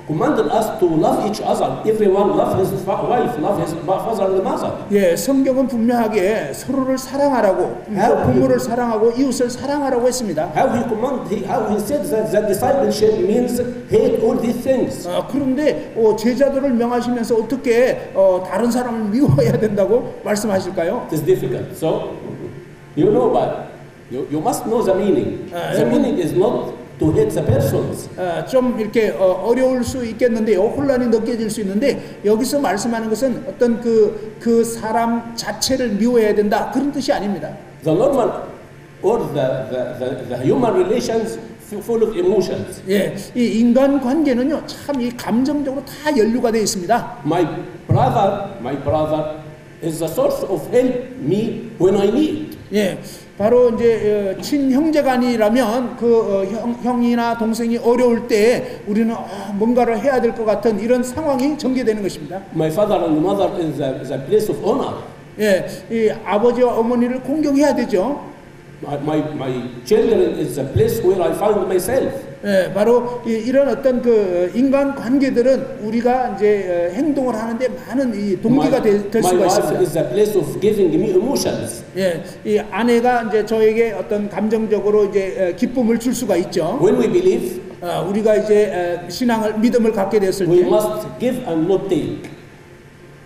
commanded us to love each other. Everyone love his wife, love his father and mother. 예, 성경은 분명하게 서로를 사랑하라고, 부모를 사랑하고 이웃을 사랑하라고 했습니다. How he said that discipleship means hate all these things. 그런데 제자들을 명하시면서 어떻게 다른 사람을 미워해야 된다고 말씀하실까요? It is difficult. So you know, but you must know the meaning. The meaning is not to hate the persons. 좀 이렇게 어려울 수 있겠는데요. 혼란이 느껴질 수 있는데 여기서 말씀하는 것은 어떤 그 사람 자체를 미워해야 된다 그런 뜻이 아닙니다. The normal or the human relations full of emotions. 예, 이 인간 관계는요 참 이 감정적으로 다 연루가 되어 있습니다. My brother is the source of help me when I need. 예, 바로 이제 친형제간이라면 그 형이나 동생이 어려울 때 우리는 뭔가를 해야 될 것 같은 이런 상황이 전개되는 것입니다. My father and mother is the place of honor. 예, 이 아버지와 어머니를 공경해야 되죠. My children is the place where I find myself. 예, 바로 이런 어떤 그 인간 관계들은 우리가 이제 행동을 하는데 많은 이 동기가 될 수가 My wife 있습니다. is the place of giving me emotions. 예, 이 아내가 이제 저에게 어떤 감정적으로 이제 기쁨을 줄 수가 있죠. When we believe, 우리가 이제 믿음을 갖게 됐을 we 때, must give and not take.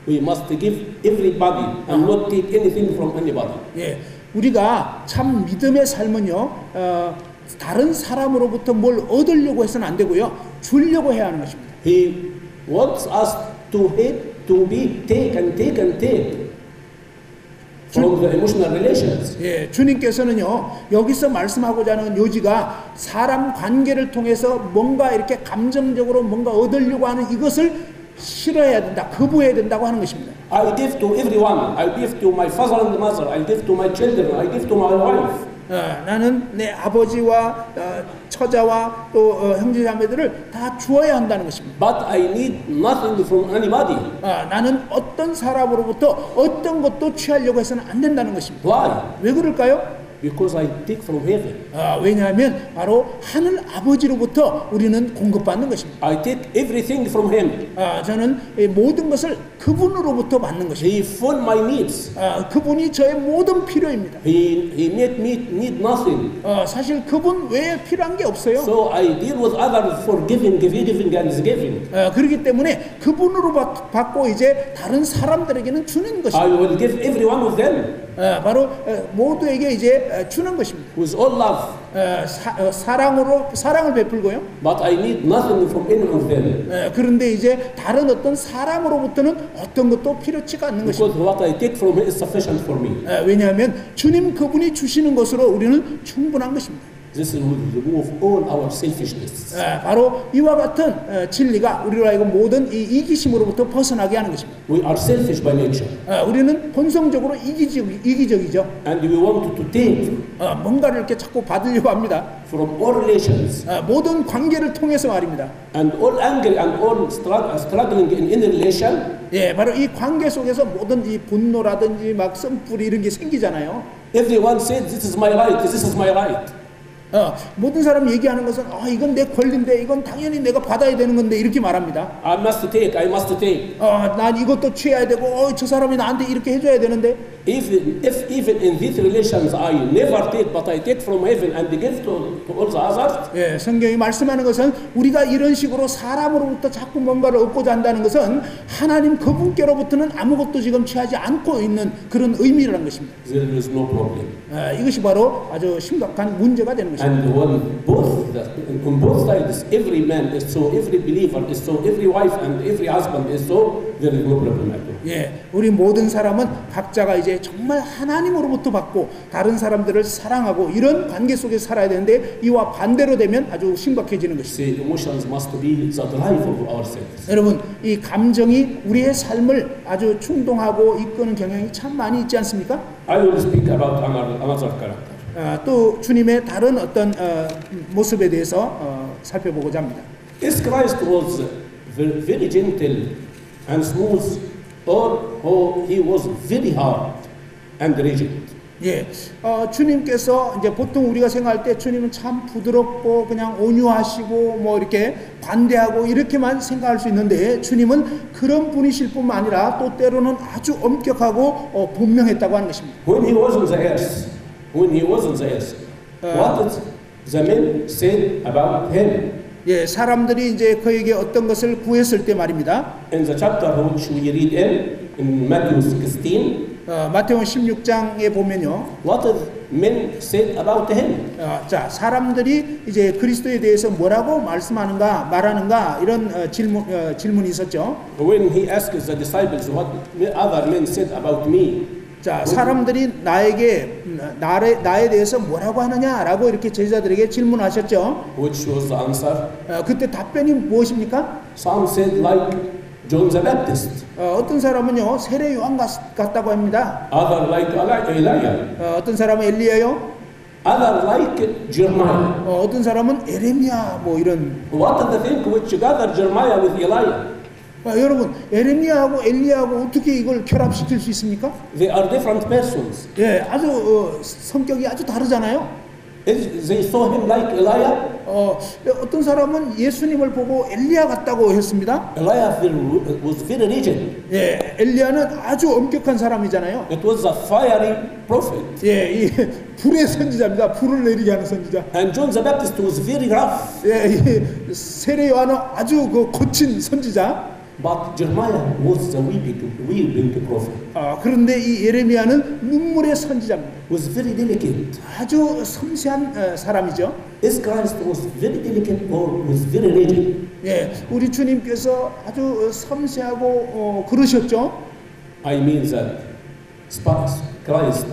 We must give everybody and not take anything from anybody. 예, 우리가 참 믿음의 삶은요, 다른 사람으로부터 뭘 얻으려고 해서는 안 되고요, 주려고 해야 하는 것입니다. He wants us to be take from the emotional relations. 예, 주님께서는요 여기서 말씀하고자 하는 요지가 사람 관계를 통해서 뭔가 이렇게 감정적으로 뭔가 얻으려고 하는 이것을 싫어해야 된다, 거부해야 된다고 하는 것입니다. I give to everyone. I give to my father and mother. I give to my children. I give to my wife. 나는 내 아버지와 처자와 또 형제자매들을 다 주어야 한다는 것입니다. But I need nothing from anybody. 나는 어떤 사람으로부터 어떤 것도 취하려고 해서는 안 된다는 것입니다. Why? 왜 그럴까요? Because I take from heaven. 왜냐하면 바로 하늘 아버지로부터 우리는 공급받는 것입니다. I take everything from Him. 저는 모든 것을 그분으로부터 받는 것입니다. He fulfilled my needs. 그분이 저의 모든 필요입니다. He made me need nothing. 사실 그분 외에 필요한 게 없어요. So I deal with others for giving and giving. 그렇기 때문에 그분으로 받고 이제 다른 사람들에게는 주는 것입니다. I will give every one of them. 바로 모두에게 이제 주는 것입니다. With all love. 사랑을 베풀고요. But I need nothing from any of them. 그런데 이제 다른 어떤 사람으로부터는 어떤 것도 필요치가 않는 Because 것입니다. what I take from Him is sufficient for me. 왜냐하면 주님 그분이 주시는 것으로 우리는 충분한 것입니다. This will remove all our selfishness. 바로 이와 같은 진리가 우리로 하여금 모든 이 이기심으로부터 벗어나게 하는 것입니다. We are selfish by nature. 우리는 본성적으로 이기적이죠. And we want to take 뭔가를 이렇게 자꾸 받으려고 합니다. from all relations. 모든 관계를 통해서 말입니다. And all anger and all struggling in any relation. 예, 바로 이 관계 속에서 모든 이 분노라든지 막 썸뿌리 이런 게 생기잖아요. Everyone said, this is my right, this is my right. 모든 사람이 얘기하는 것은 이건 내 권리인데 이건 당연히 내가 받아야 되는 건데 이렇게 말합니다. I must take. 난 이것도 취해야 되고 저 사람이 나한테 이렇게 해줘야 되는데 If even in these relations I never take, but I take from heaven and give to all the others. 예, 성경이 말씀하는 것은 우리가 이런 식으로 사람으로부터 자꾸 뭔가를 얻고자 한다는 것은 하나님 그분께로부터는 아무것도 지금 취하지 않고 있는 그런 의미라는 것입니다. There is no problem. 이것이 바로 아주 심각한 문제가 되는 것입니다. And when on both sides, every man is so, every believer is so, every wife and every husband is so, there is no problem at all. 예, 우리 모든 사람은 각자가 이제 정말 하나님으로부터 받고 다른 사람들을 사랑하고 이런 관계 속에 살아야 되는데 이와 반대로 되면 아주 심각해지는 것입니다. See, emotions must be the drive of ourselves. 여러분, 이 감정이 우리의 삶을 아주 충동하고 이끄는 경향이 참 많이 있지 않습니까? I will speak about another character. 또 주님의 다른 어떤 모습에 대해서 살펴보고자 합니다. Is Christ was very gentle and smooth, or he was very hard and rigid? 예, 주님께서 이제 보통 우리가 생각할 때 주님은 참 부드럽고 그냥 온유하시고 뭐 이렇게 관대하고 이렇게만 생각할 수 있는데 주님은 그런 분이실 뿐만 아니라 또 때로는 아주 엄격하고 분명했다고 하는 것입니다. When he was on the earth, what did the men say about him? 예, 사람들이 이제 그에게 어떤 것을 구했을 때 말입니다. In the chapter which we read in Matthew 16, 마태복음 16장에 보면요. what did men say about him? 자, 사람들이 이제 그리스도에 대해서 뭐라고 말하는가 이런 질문이 있었죠. When he asked the disciples what other men said about me, 자, 사람들이 나에 대해서 뭐라고 하느냐라고 이렇게 제자들에게 질문하셨죠. which was the answer? 그때 답변이 무엇입니까? Some said like John the Baptist, 어떤 사람은요 세례 요한 같다고 합니다. other like Elijah, 어떤 사람은 엘리야요. other like Jeremiah. 어떤 사람은 에레미야 뭐 이런. What do they think which gathered Jeremiah with Elijah? 여러분 에레미야하고 엘리야하고 어떻게 이걸 결합시킬 수 있습니까? They are different persons. 예, 아주 성격이 아주 다르잖아요. They saw him like Elijah. 어떤 사람은 예수님을 보고 엘리야 같다고 했습니다. Elijah was very rigid. 예, 엘리야는 아주 엄격한 사람이잖아요. It was a fiery prophet. 예, 이 불의 선지자입니다. 불을 내리게 하는 선지자. And John the Baptist was very rough. 예, 이 세례 요한은 아주 거친 선지자. But Jeremiah was the weeping prophet. 그런데 이 예레미야는 눈물의 선지자입니다. Was very delicate. 아주 섬세한 사람이죠. Is Christ was very delicate or was very rigid? 예, 우리 주님께서 아주 섬세하고 그러셨죠. I mean that Christ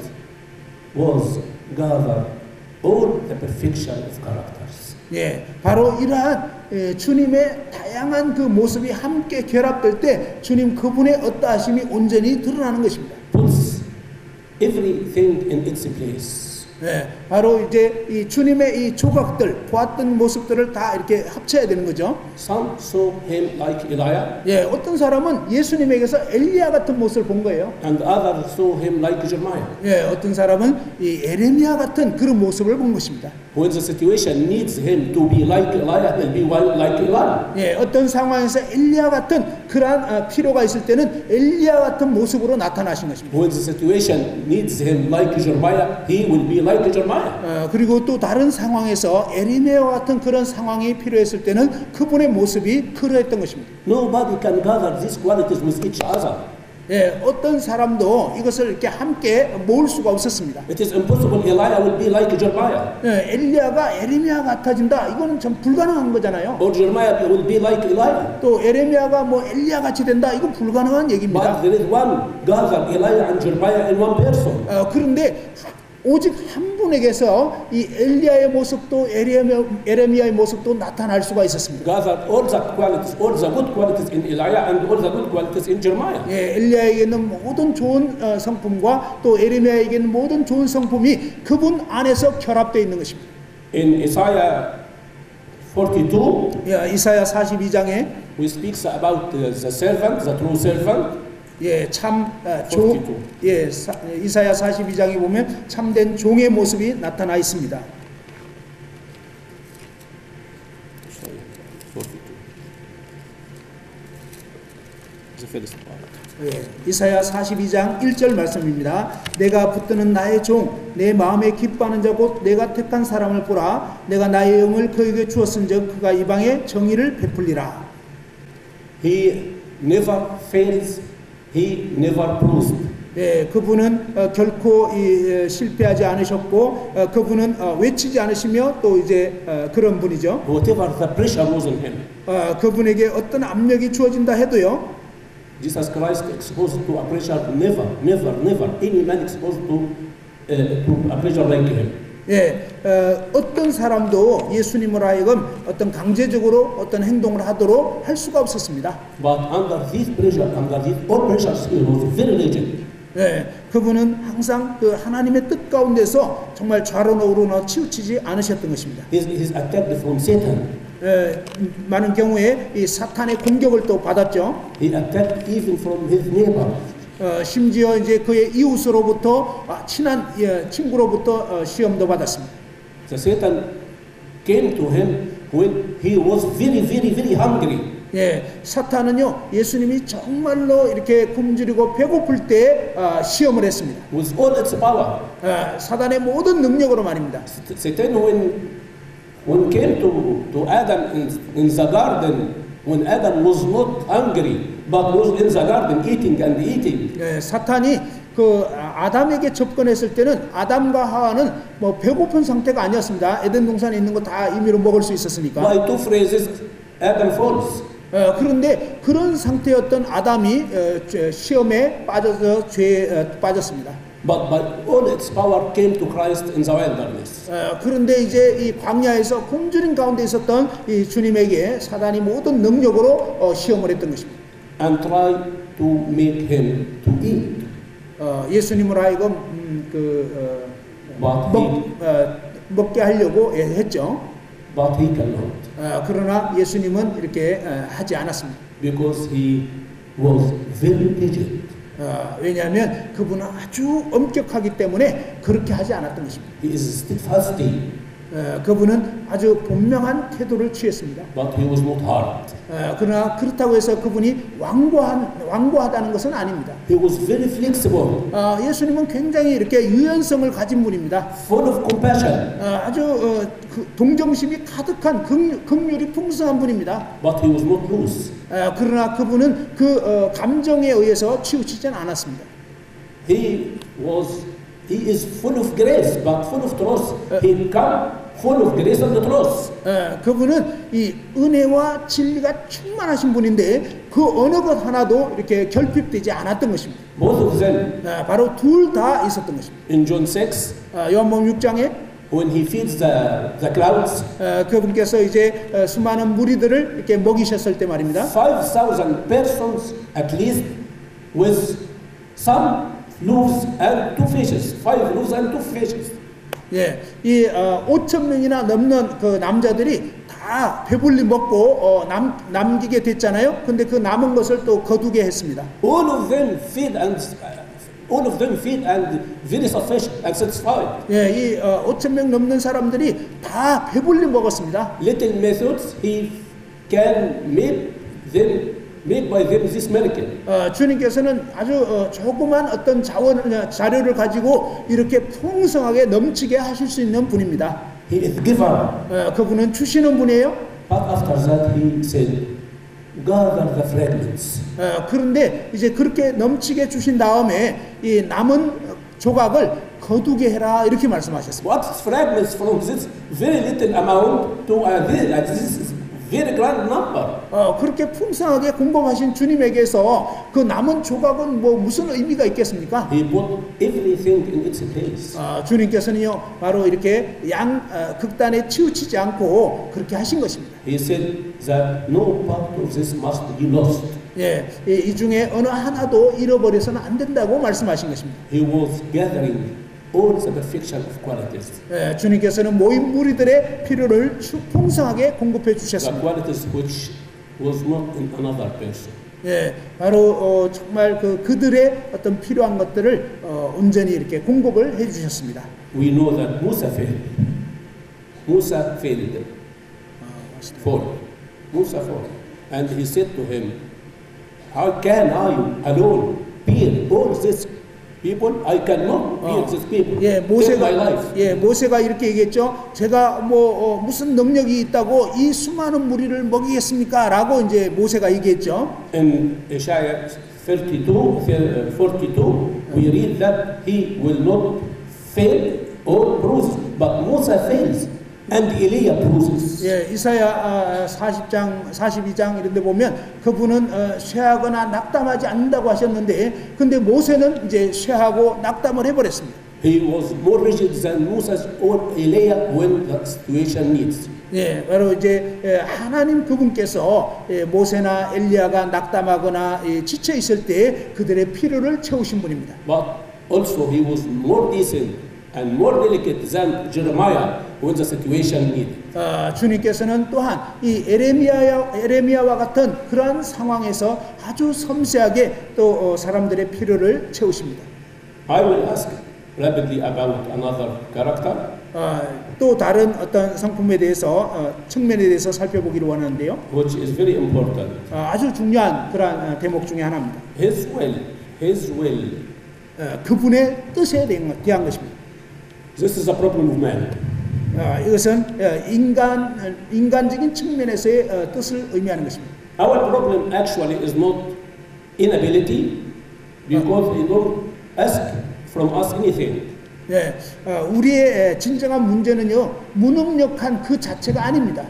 was gathered all the perfection of characters. 예, 바로 이러한 주님의 다양한 그 모습이 함께 결합될 때 주님 그분의 어떠하심이 온전히 드러나는 것입니다. Puts everything in its place. 예, 바로 이제 이 주님의 이 조각들 보았던 모습들을 다 이렇게 합쳐야 되는 거죠. Some saw him like Elijah. 예, 어떤 사람은 예수님에게서 엘리야 같은 모습을 본 거예요. And others saw him like Jeremiah. 예, 어떤 사람은 이 에레미야 같은 그런 모습을 본 것입니다. When the situation needs him to be like Elijah, he'll be like Elijah. 예, 어떤 상황에서 엘리야 같은 그러한 필요가 있을 때는 엘리야 같은 모습으로 나타나신 것입니다. When the situation needs him like Jeremiah, he will be like Jeremiah. 그리고 또 다른 상황에서 에레미야와 같은 그런 상황이 필요했을 때는 그분의 모습이 그러했던 것입니다. Nobody can gather these qualities with each other. 예, 어떤 사람도 이것을 이렇게 함께 모을 수가 없었습니다. It is impossible Elijah will be like Jeremiah. 예, 엘리야가 에레미야 같아진다. 이거는 참 불가능한 거잖아요. Or Jeremiah will be like Elijah. 또 에레미야가 뭐 엘리야 같이 된다. 이건 불가능한 얘기입니다. But there is one gathered Elijah and Jeremiah in one person. 그런데 오직 한 분에게서 이 엘리야의 모습도 에레미야의 모습도 나타날 수가 있었습니다. Gathered all the qualities, all the good qualities in Elijah and all the good qualities in Jeremiah. 예, 엘리야에게는 모든 좋은 성품과 또 에레미야에게는 모든 좋은 성품이 그분 안에서 결합되어 있는 것입니다. In Isaiah 42, 예, 이사야 42장에 we speaks about the servant, the true servant. 예, 예, 이사야 42장에 보면 참된 종의 모습이 나타나 있습니다. 예, 이사야 42장 1절 말씀입니다. 내가 붙드는 나의 종, 내 마음에 기뻐하는 자 곧 내가 택한 사람을 보라. 내가 나의 영을 그에게 주었은즉 그가 이방에 정의를 베풀리라. He never fails. He never proves. 예, 그분은 결코 실패하지 않으셨고 그분은 외치지 않으시며 또 이제 그런 분이죠. Whatever the pressure was on him. 그분에게 어떤 압력이 주어진다 해도요. Jesus Christ exposed to a pressure never any man exposed to a pressure like him. 예, 어떤 사람도 예수님을 하여금 어떤 강제적으로 어떤 행동을 하도록 할 수가 없었습니다. But under this pressure, under this all pressures, he was very rigid. 예, 그분은 항상 그 하나님의 뜻 가운데서 정말 좌로나 우로나 치우치지 않으셨던 것입니다. He's attacked from Satan. 예, 많은 경우에 이 사탄의 공격을 또 받았죠. He attacked even from his neighbor. 심지어 이제 그의 이웃으로부터 친한 친구로부터 시험도 받았습니다. The Satan came to him when he was very hungry. 예, 사탄은요 예수님이 정말로 이렇게 굶주리고 배고플 때 시험을 했습니다. With all its power. 사단의 모든 능력으로 말입니다. Satan when came to Adam in the garden, when Adam was not hungry, but was in the garden eating and eating. 예, 사탄이 그 아담에게 접근했을 때는 아담과 하와는 뭐 배고픈 상태가 아니었습니다. 에덴 동산에 있는 거 다 임의로 먹을 수 있었으니까. By two phrases, Adam falls. 그런데 그런 상태였던 아담이 시험에 빠져서 죄에 빠졌습니다. But by all its power came to Christ in the wilderness. 그런데 이제 이 광야에서 굶주린 가운데 있었던 이 주님에게 사단이 모든 능력으로 시험을 했던 것입니다. And tried to make him to eat. 예수님을 하여금 먹게 하려고 했죠. But he cannot. 그러나 예수님은 이렇게 하지 않았습니다. Because he was very rigid. 왜냐하면 그분은 아주 엄격하기 때문에 그렇게 하지 않았던 것입니다. He is steadfast. 그분은 아주 분명한 태도를 취했습니다. But he was not hard. 그러나 그렇다고 해서 그분이 완고하다는 것은 아닙니다. He was very flexible. 예수님은 굉장히 이렇게 유연성을 가진 분입니다. Full of compassion. 아주 동정심이 가득한 긍휼이 풍성한 분입니다. But he was not loose. 그러나 그분은 그 감정에 의해서 치우치지는 않았습니다. He is full of grace, but full of truth. He come full of grace and truth. 그분은 이 은혜와 진리가 충만하신 분인데 그 어느 것 하나도 이렇게 결핍되지 않았던 것입니다. Both of them. 바로 둘 다 있었던 것입니다. In John 6, 요한복음 6장에 when he feeds the crowds, 그분께서 이제 수많은 무리들을 이렇게 먹이셨을 때 말입니다. 5,000 persons at least with some loaves and 2 fishes. 5 loaves and 2 fishes. 예, 이 5,000명이나 넘는 그 남자들이 다 배불리 먹고 남기게 됐잖아요. 근데 그 남은 것을 또 거두게 했습니다. All of them feed and very sufficient and satisfied. 예, 이 5,000명 넘는 사람들이 다 배불리 먹었습니다. Little methods he can make by them this miracle. 주님께서는 아주 조그만 어떤 자료를 가지고 이렇게 풍성하게 넘치게 하실 수 있는 분입니다. He is giver. 그분은 주시는 분이에요. But after that he said, gather the fragments. 그런데 이제 그렇게 넘치게 주신 다음에 이 남은 조각을 거두게 해라 이렇게 말씀하셨습니다. What fragments from this very little amount to this very grand number. 그렇게 풍성하게 공급하신 주님에게서 그 남은 조각은 뭐 무슨 의미가 있겠습니까? He put everything in its place. 주님께서는요 바로 이렇게 극단에 치우치지 않고 그렇게 하신 것입니다. He said that no part of this must be lost. 예, 이 중에 어느 하나도 잃어버려서는 안 된다고 말씀하신 것입니다. He was gathering all the perfection of qualities. 예, 주님께서는 모인 무리들의 필요를 풍성하게 공급해 The 주셨습니다. qualities which was not in another person. 예, 바로 정말 그들의 어떤 필요한 것들을 온전히 이렇게 공급을 해 주셨습니다. We know that Musa failed. Musa failed. Musa failed. And he said to him, how can I alone bear all this people? I cannot bear these people. 예, Take my life. 모세가 이렇게 얘기했죠. 제가 무슨 능력이 있다고 이 수많은 무리를 먹이겠습니까? 라고 이제 모세가 얘기했죠. In Isaiah 42, we read that he will not fail or bruise, but Musa fails and Elijah bruises. 예, 이사야 42장 이런 데 보면 그분은 쇠하거나 낙담하지 않는다고 하셨는데 근데 모세는 이제 쇠하고 낙담을 해버렸습니다. He was more rigid than Moses or Elijah when the situation needs. 예, 바로 이제 하나님 그분께서 모세나 엘리야가 낙담하거나 지쳐 있을 때 그들의 필요를 채우신 분입니다. But also he was more decent and more delicate than Jeremiah when the situation needed. 주님께서는 또한 이 에레미야와 같은 그러한 상황에서 아주 섬세하게 또 사람들의 필요를 채우십니다. I will ask rapidly about another character. 또 다른 어떤 성품에 대해서 측면에 대해서 살펴보기를 원하는데요. Which is very important. 아주 중요한 그러한 대목 중에 하나입니다. His will. 그분의 뜻에 대한 것입니다. This is a problem of man. 이것은 인간적인 측면에서의 뜻을 의미하는 것입니다. Our problem actually is not inability, because he don't ask from us anything. 우리의 진정한 문제는요, 무능력한 그 자체가 아닙니다.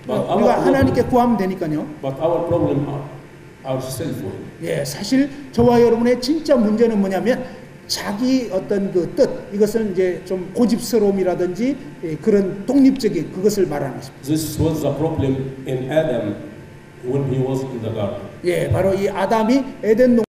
우리가 하나님께 구하면 되니까요. But our problem are self-will. 사실 저와 여러분의 진짜 문제는 뭐냐면 자기 어떤 그 뜻, 이것은 이제 좀 고집스러움이라든지 그런 독립적인 그것을 말하는 것입니다. This was the problem in Adam when he was in the garden. 바로 이 아담이 에덴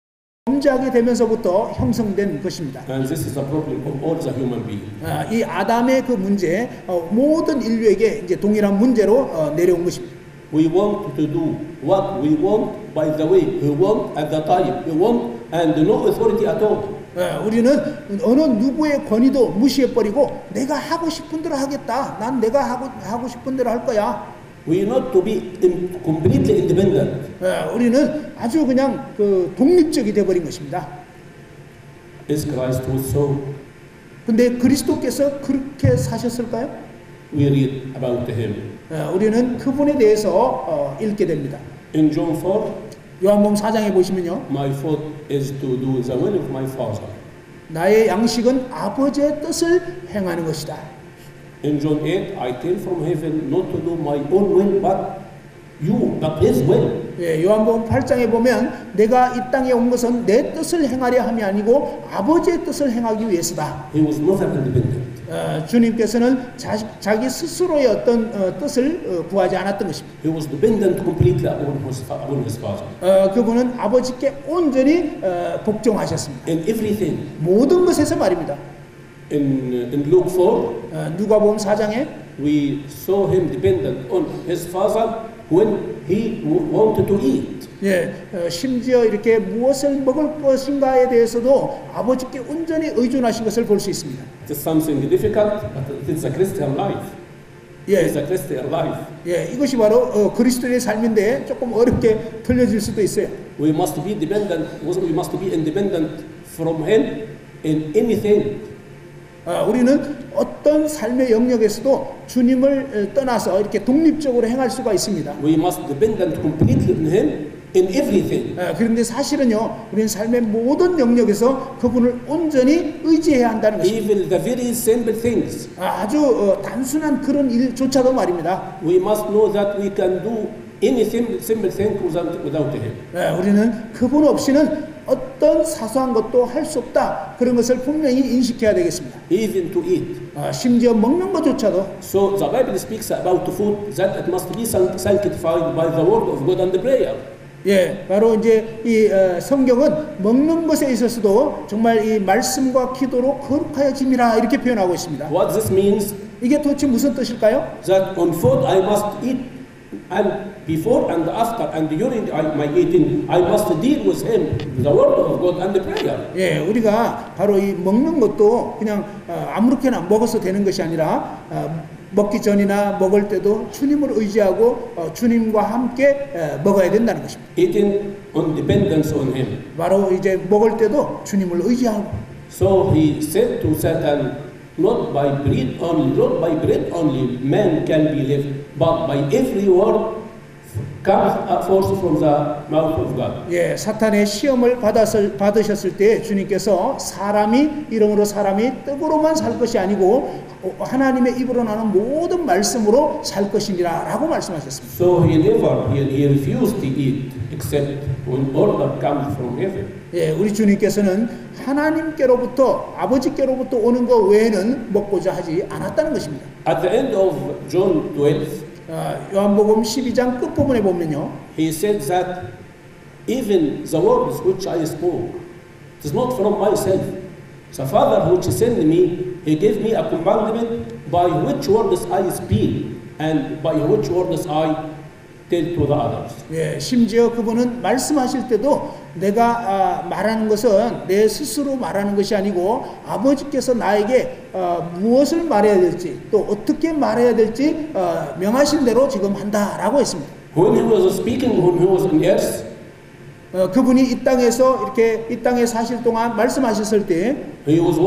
범죄하게 되면서부터 형성된 것입니다. And this is the problem of all the human beings. 이 아담의 그 문제, 모든 인류에게 이제 동일한 문제로 내려온 것입니다. We want to do what we want by the way we want at the time we want and no authority at all. 우리는 어느 누구의 권위도 무시해버리고 내가 하고 싶은 대로 하겠다. 난 내가 하고 싶은 대로 할 거야. We not to be completely independent. 우리는 아주 그냥 그 독립적이 되어버린 것입니다. Is Christ was so? 근데 그리스도께서 그렇게 사셨을까요? We read about him. 우리는 그분에 대해서 읽게 됩니다. In John 4, 요한복음 4장에 보시면요. My food is to do the will of my Father. 나의 양식은 아버지의 뜻을 행하는 것이다. In John 8, I came from heaven not to do my own will, but His will. 요한복음 8장에 보면 내가 이 땅에 온 것은 내 뜻을 행하려 함이 아니고 아버지의 뜻을 행하기 위해서다. He was not independent. 주님께서는 자기 스스로의 어떤 뜻을 구하지 않았던 것입니다. He was dependent completely upon his Father. 그분은 아버지께 온전히 복종하셨습니다. In everything. 모든 것에서 말입니다. In Luke 4, 누가복음 4장에 we saw him dependent on his Father when he wanted to eat. 심지어 이렇게 무엇을 먹을 것인가에 대해서도 아버지께 온전히 의존하신 것을 볼 수 있습니다. It is something difficult, but it is a Christian life. It is a Christian life. 이것이 바로 그리스도의 삶인데 조금 어렵게 들려질 수도 있어요. We must be independent from him in anything. 우리는 어떤 삶의 영역에서도 주님을 떠나서 이렇게 독립적으로 행할 수가 있습니다. We must dependent completely on him in everything. 그런데 사실은요, 우리는 삶의 모든 영역에서 그분을 온전히 의지해야 한다는 것입니다. Even the very simple things. 아주 단순한 그런 일조차도 말입니다. We must know that we can do any simple thing without him. 우리는 그분 없이는 어떤 사소한 것도 할 수 없다. 그런 것을 분명히 인식해야 되겠습니다. Even to eat. 심지어 먹는 것조차도. So the Bible speaks about food that it must be sanctified by the word of God and the prayer. 바로 이제 이 성경은 먹는 것에 있어서도 정말 이 말씀과 기도로 거룩하여짐이라 이렇게 표현하고 있습니다. What this means? 이게 도대체 무슨 뜻일까요? That on food I must eat, and before and after and during my eating, I must deal with him, the word of God and the prayer. 우리가 바로 이 먹는 것도 그냥 아무렇게나 먹어서 되는 것이 아니라 먹기 전이나 먹을 때도 주님을 의지하고 주님과 함께 먹어야 된다는 것입니다. Eating on dependence on him. 바로 이제 먹을 때도 주님을 의지하고. So he said to Satan, not by bread only man can be lived, but by every word comes forth from the mouth of God. 사탄의 시험을 받으셨을 때 주님께서 이름으로 사람이 떡으로만 살 것이 아니고 하나님의 입으로 나는 모든 말씀으로 살 것이니라 라고 말씀하셨습니다. So he refused to eat except when order comes from heaven. 우리 주님께서는 하나님께로부터 아버지께로부터 오는 것 외에는 먹고자 하지 않았다는 것입니다. At the end of John 12, 요한복음 12장 끝부분에 보면요. He said that even the words which I spoke, it is not from myself. The Father which sent me He gave me a commandment by which words I speak and by which words I tell to the others. 예, 심지어 그분은 말씀하실 때도 내가 말하는 것은 내 스스로 말하는 것이 아니고 아버지께서 나에게 무엇을 말해야 될지 또 어떻게 말해야 될지 명하신 대로 지금 한다라고 했습니다. When he was speaking, when he was on earth, 그분이 이 땅에서 이렇게 이 땅에 사실 동안 말씀하셨을 때, he was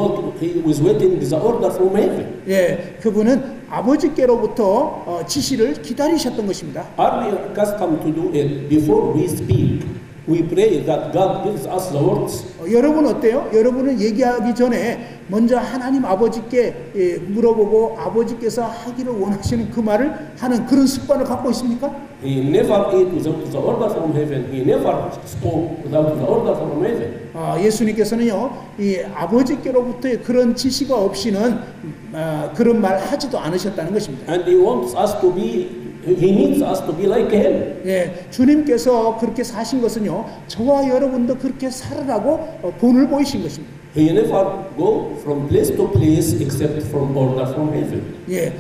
waiting the order from heaven. 예, 그분은 아버지께로부터 지시를 기다리셨던 것입니다. Are we accustomed to do it before we speak? We pray that God gives us the words. 여러분 어때요? 여러분은 얘기하기 전에 먼저 하나님 아버지께 물어보고 아버지께서 하기를 원하시는 그 말을 하는 그런 습관을 갖고 있습니까? He never ate without the order from heaven. He never spoke without the order from heaven. 예수님께서는요, 이 아버지께로부터의 그런 지시가 없이는 그런 말 하지도 않으셨다는 것입니다. And he wants us to be. He needs us to be like him. 예, 주님께서 그렇게 사신 것은요, 저와 여러분도 그렇게 살으라고 본을 보이신 것입니다. He never go from place to place except from order from heaven. 예,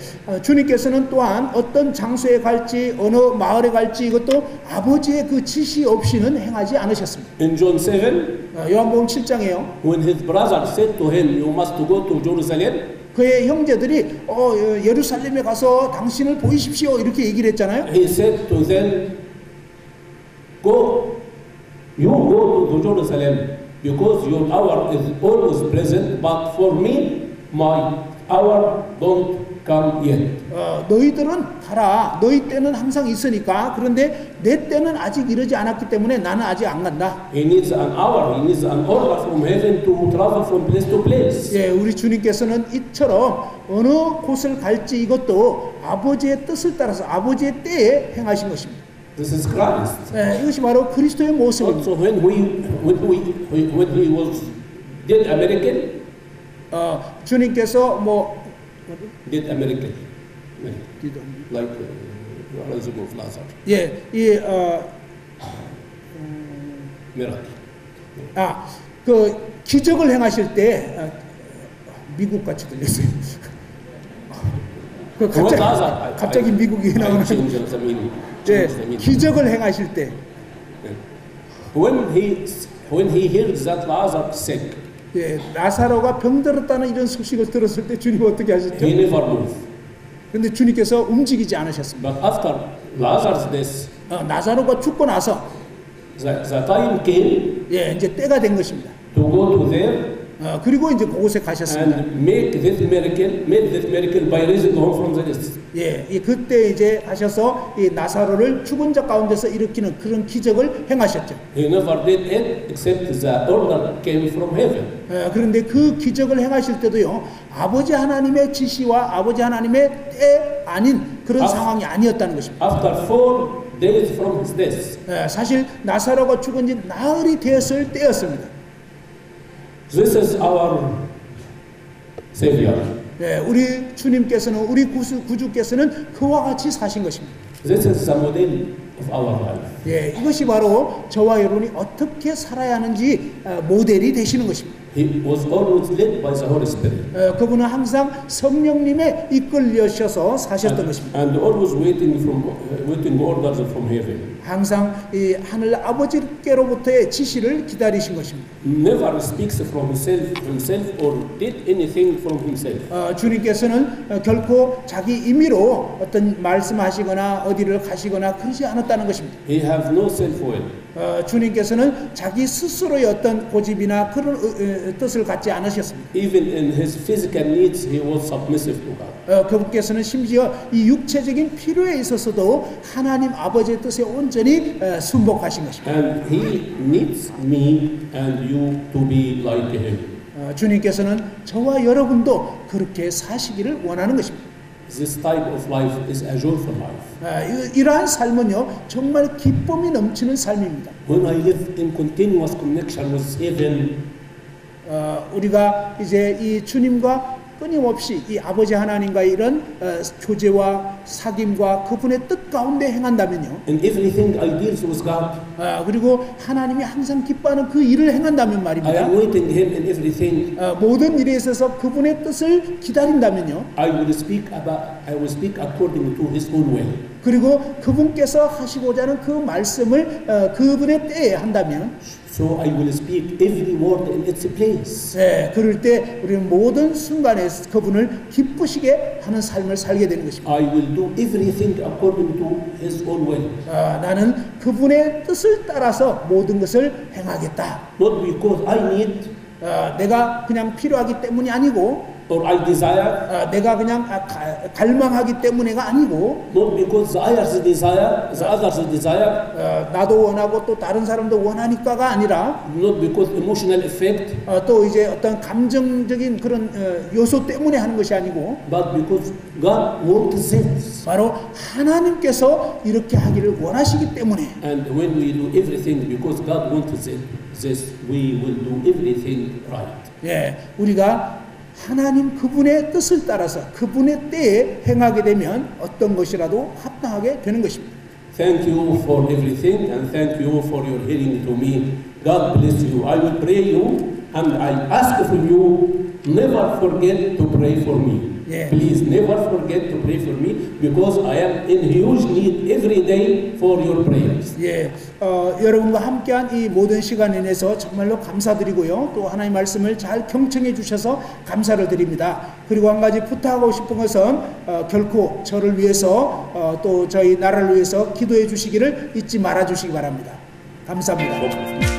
주님께서는 또한 어떤 장소에 갈지 어느 마을에 갈지 이것도 아버지의 그 지시 없이는 행하지 않으셨습니다. In John 7, 요한복음 7장에요. when his brother said to him, "You must go to Jerusalem," 그의 형제들이 예루살렘에 가서 당신을 보이십시오 이렇게 얘기를 했잖아요. he said to them, "You go to Jerusalem because your hour is always present, but for me, my hour don't come yet." 너희들은 가라. 너희 때는 항상 있으니까. 그런데 내 때는 아직 이르지 않았기 때문에 나는 아직 안 간다. He needs an hour. He needs an order from heaven to travel from place to place. 예, 우리 주님께서는 이처럼 어느 곳을 갈지 이것도 아버지의 뜻을 따라서 아버지의 때에 행하신 것입니다. This is Christ. 예, 이것이 바로 그리스도의 모습입니다. Also, when he was dead American, 주님께서 dead American, like rising of Lazarus, 예, miracle. 그 기적을 행하실 때 미국 같이 들렸어요. 그 갑자기 미국이 나오는. 예, 기적을 행하실 때. When he hears that Lazarus sick, 예, 나사로가 병들었다는 이런 소식을 들었을 때 주님 어떻게 하셨죠? he never moved. 그런데 주님께서 움직이지 않으셨습니다. But after Lazarus' death, 나사로가 죽고 나서 the time came 예, 이제 때가 된 것입니다. to go to there 그리고 이제 그곳에 가셨습니다. and make this miracle by raising him from the dead. 예, 그때 이제 가셔서 이 나사로를 죽은 자 가운데서 일으키는 그런 기적을 행하셨죠. He never did it except the order came from heaven. 그런데 그 기적을 행하실 때도요, 아버지 하나님의 지시와 아버지 하나님의 때 아닌 그런 상황이 아니었다는 것입니다. After 4 days from his death, 사실 나사로가 죽은 지 나흘이 되었을 때였습니다. this is our Savior. 우리 주님께서는 우리 구주께서는 그와 같이 사신 것입니다. This is the model of our life. 예, 이것이 바로 저와 여러분이 어떻게 살아야 하는지 모델이 되시는 것입니다. He was always led by the Holy Spirit. 그분은 항상 성령님에 이끌려셔서 사셨던 것입니다. And always waiting orders from heaven. 항상 이 하늘 아버지께로부터의 지시를 기다리신 것입니다. Never speaks from himself or did anything from himself. 주님께서는 결코 자기 임의로 어떤 말씀하시거나 어디를 가시거나 그러지 않았다는 것입니다. He has no self-will. 주님께서는 자기 스스로의 어떤 고집이나 그런 뜻을 갖지 않으셨습니다. Even in his physical needs, he was submissive to God. 그분께서는 심지어 이 육체적인 필요에 있어서도 하나님 아버지의 뜻에 온전히 순복하신 것입니다. And he needs me and you to be like him. 주님께서는 저와 여러분도 그렇게 사시기를 원하는 것입니다. This type of life is a joyful life. 이러한 삶은요, 정말 기쁨이 넘치는 삶입니다. When I live in continuous connection with heaven, 우리가 이제 이 주님과 끊임없이 이 아버지 하나님과의 이런 교제와 사귐과 그분의 뜻 가운데 행한다면요. and everything I deal with God, 그리고 하나님이 항상 기뻐하는 그 일을 행한다면 I 말입니다. am waiting Him in everything. 모든 일에 있어서 그분의 뜻을 기다린다면요. I will speak according to His own will. 그리고 그분께서 하시고자 하는 그 말씀을 그분의 때에 한다면, So I will speak every word in its place. 그럴 때 우리는 모든 순간에 그분을 기쁘시게 하는 삶을 살게 되는 것입니다. I will do everything according to His own will. 나는 그분의 뜻을 따라서 모든 것을 행하겠다. Not because I need 내가 그냥 필요하기 때문이 아니고, or I desire. 내가 그냥 갈망하기 때문에가 아니고, Not because the others desire. 나도 원하고 또 다른 사람도 원하니까가 아니라, Not because emotional effect. 또 이제 어떤 감정적인 그런 요소 때문에 하는 것이 아니고, But because God wants this. 바로 하나님께서 이렇게 하기를 원하시기 때문에. And when we do everything because God wants this, we will do everything right. 우리가 하나님 그분의 뜻을 따라서 그분의 때에 행하게 되면 어떤 것이라도 합당하게 되는 것입니다. Thank you for everything and thank you for your hearing to me. God bless you. I will pray you and I ask from you, never forget to pray for me. Please never forget to pray for me because I am in huge need every day for your prayers. 여러분과 함께한 이 모든 시간에 인해서 정말로 감사드리고요. 또 하나님의 말씀을 잘 경청해 주셔서 감사를 드립니다. 그리고 한 가지 부탁하고 싶은 것은 결코 저를 위해서 또 저희 나라를 위해서 기도해 주시기를 잊지 말아 주시기 바랍니다. 감사합니다.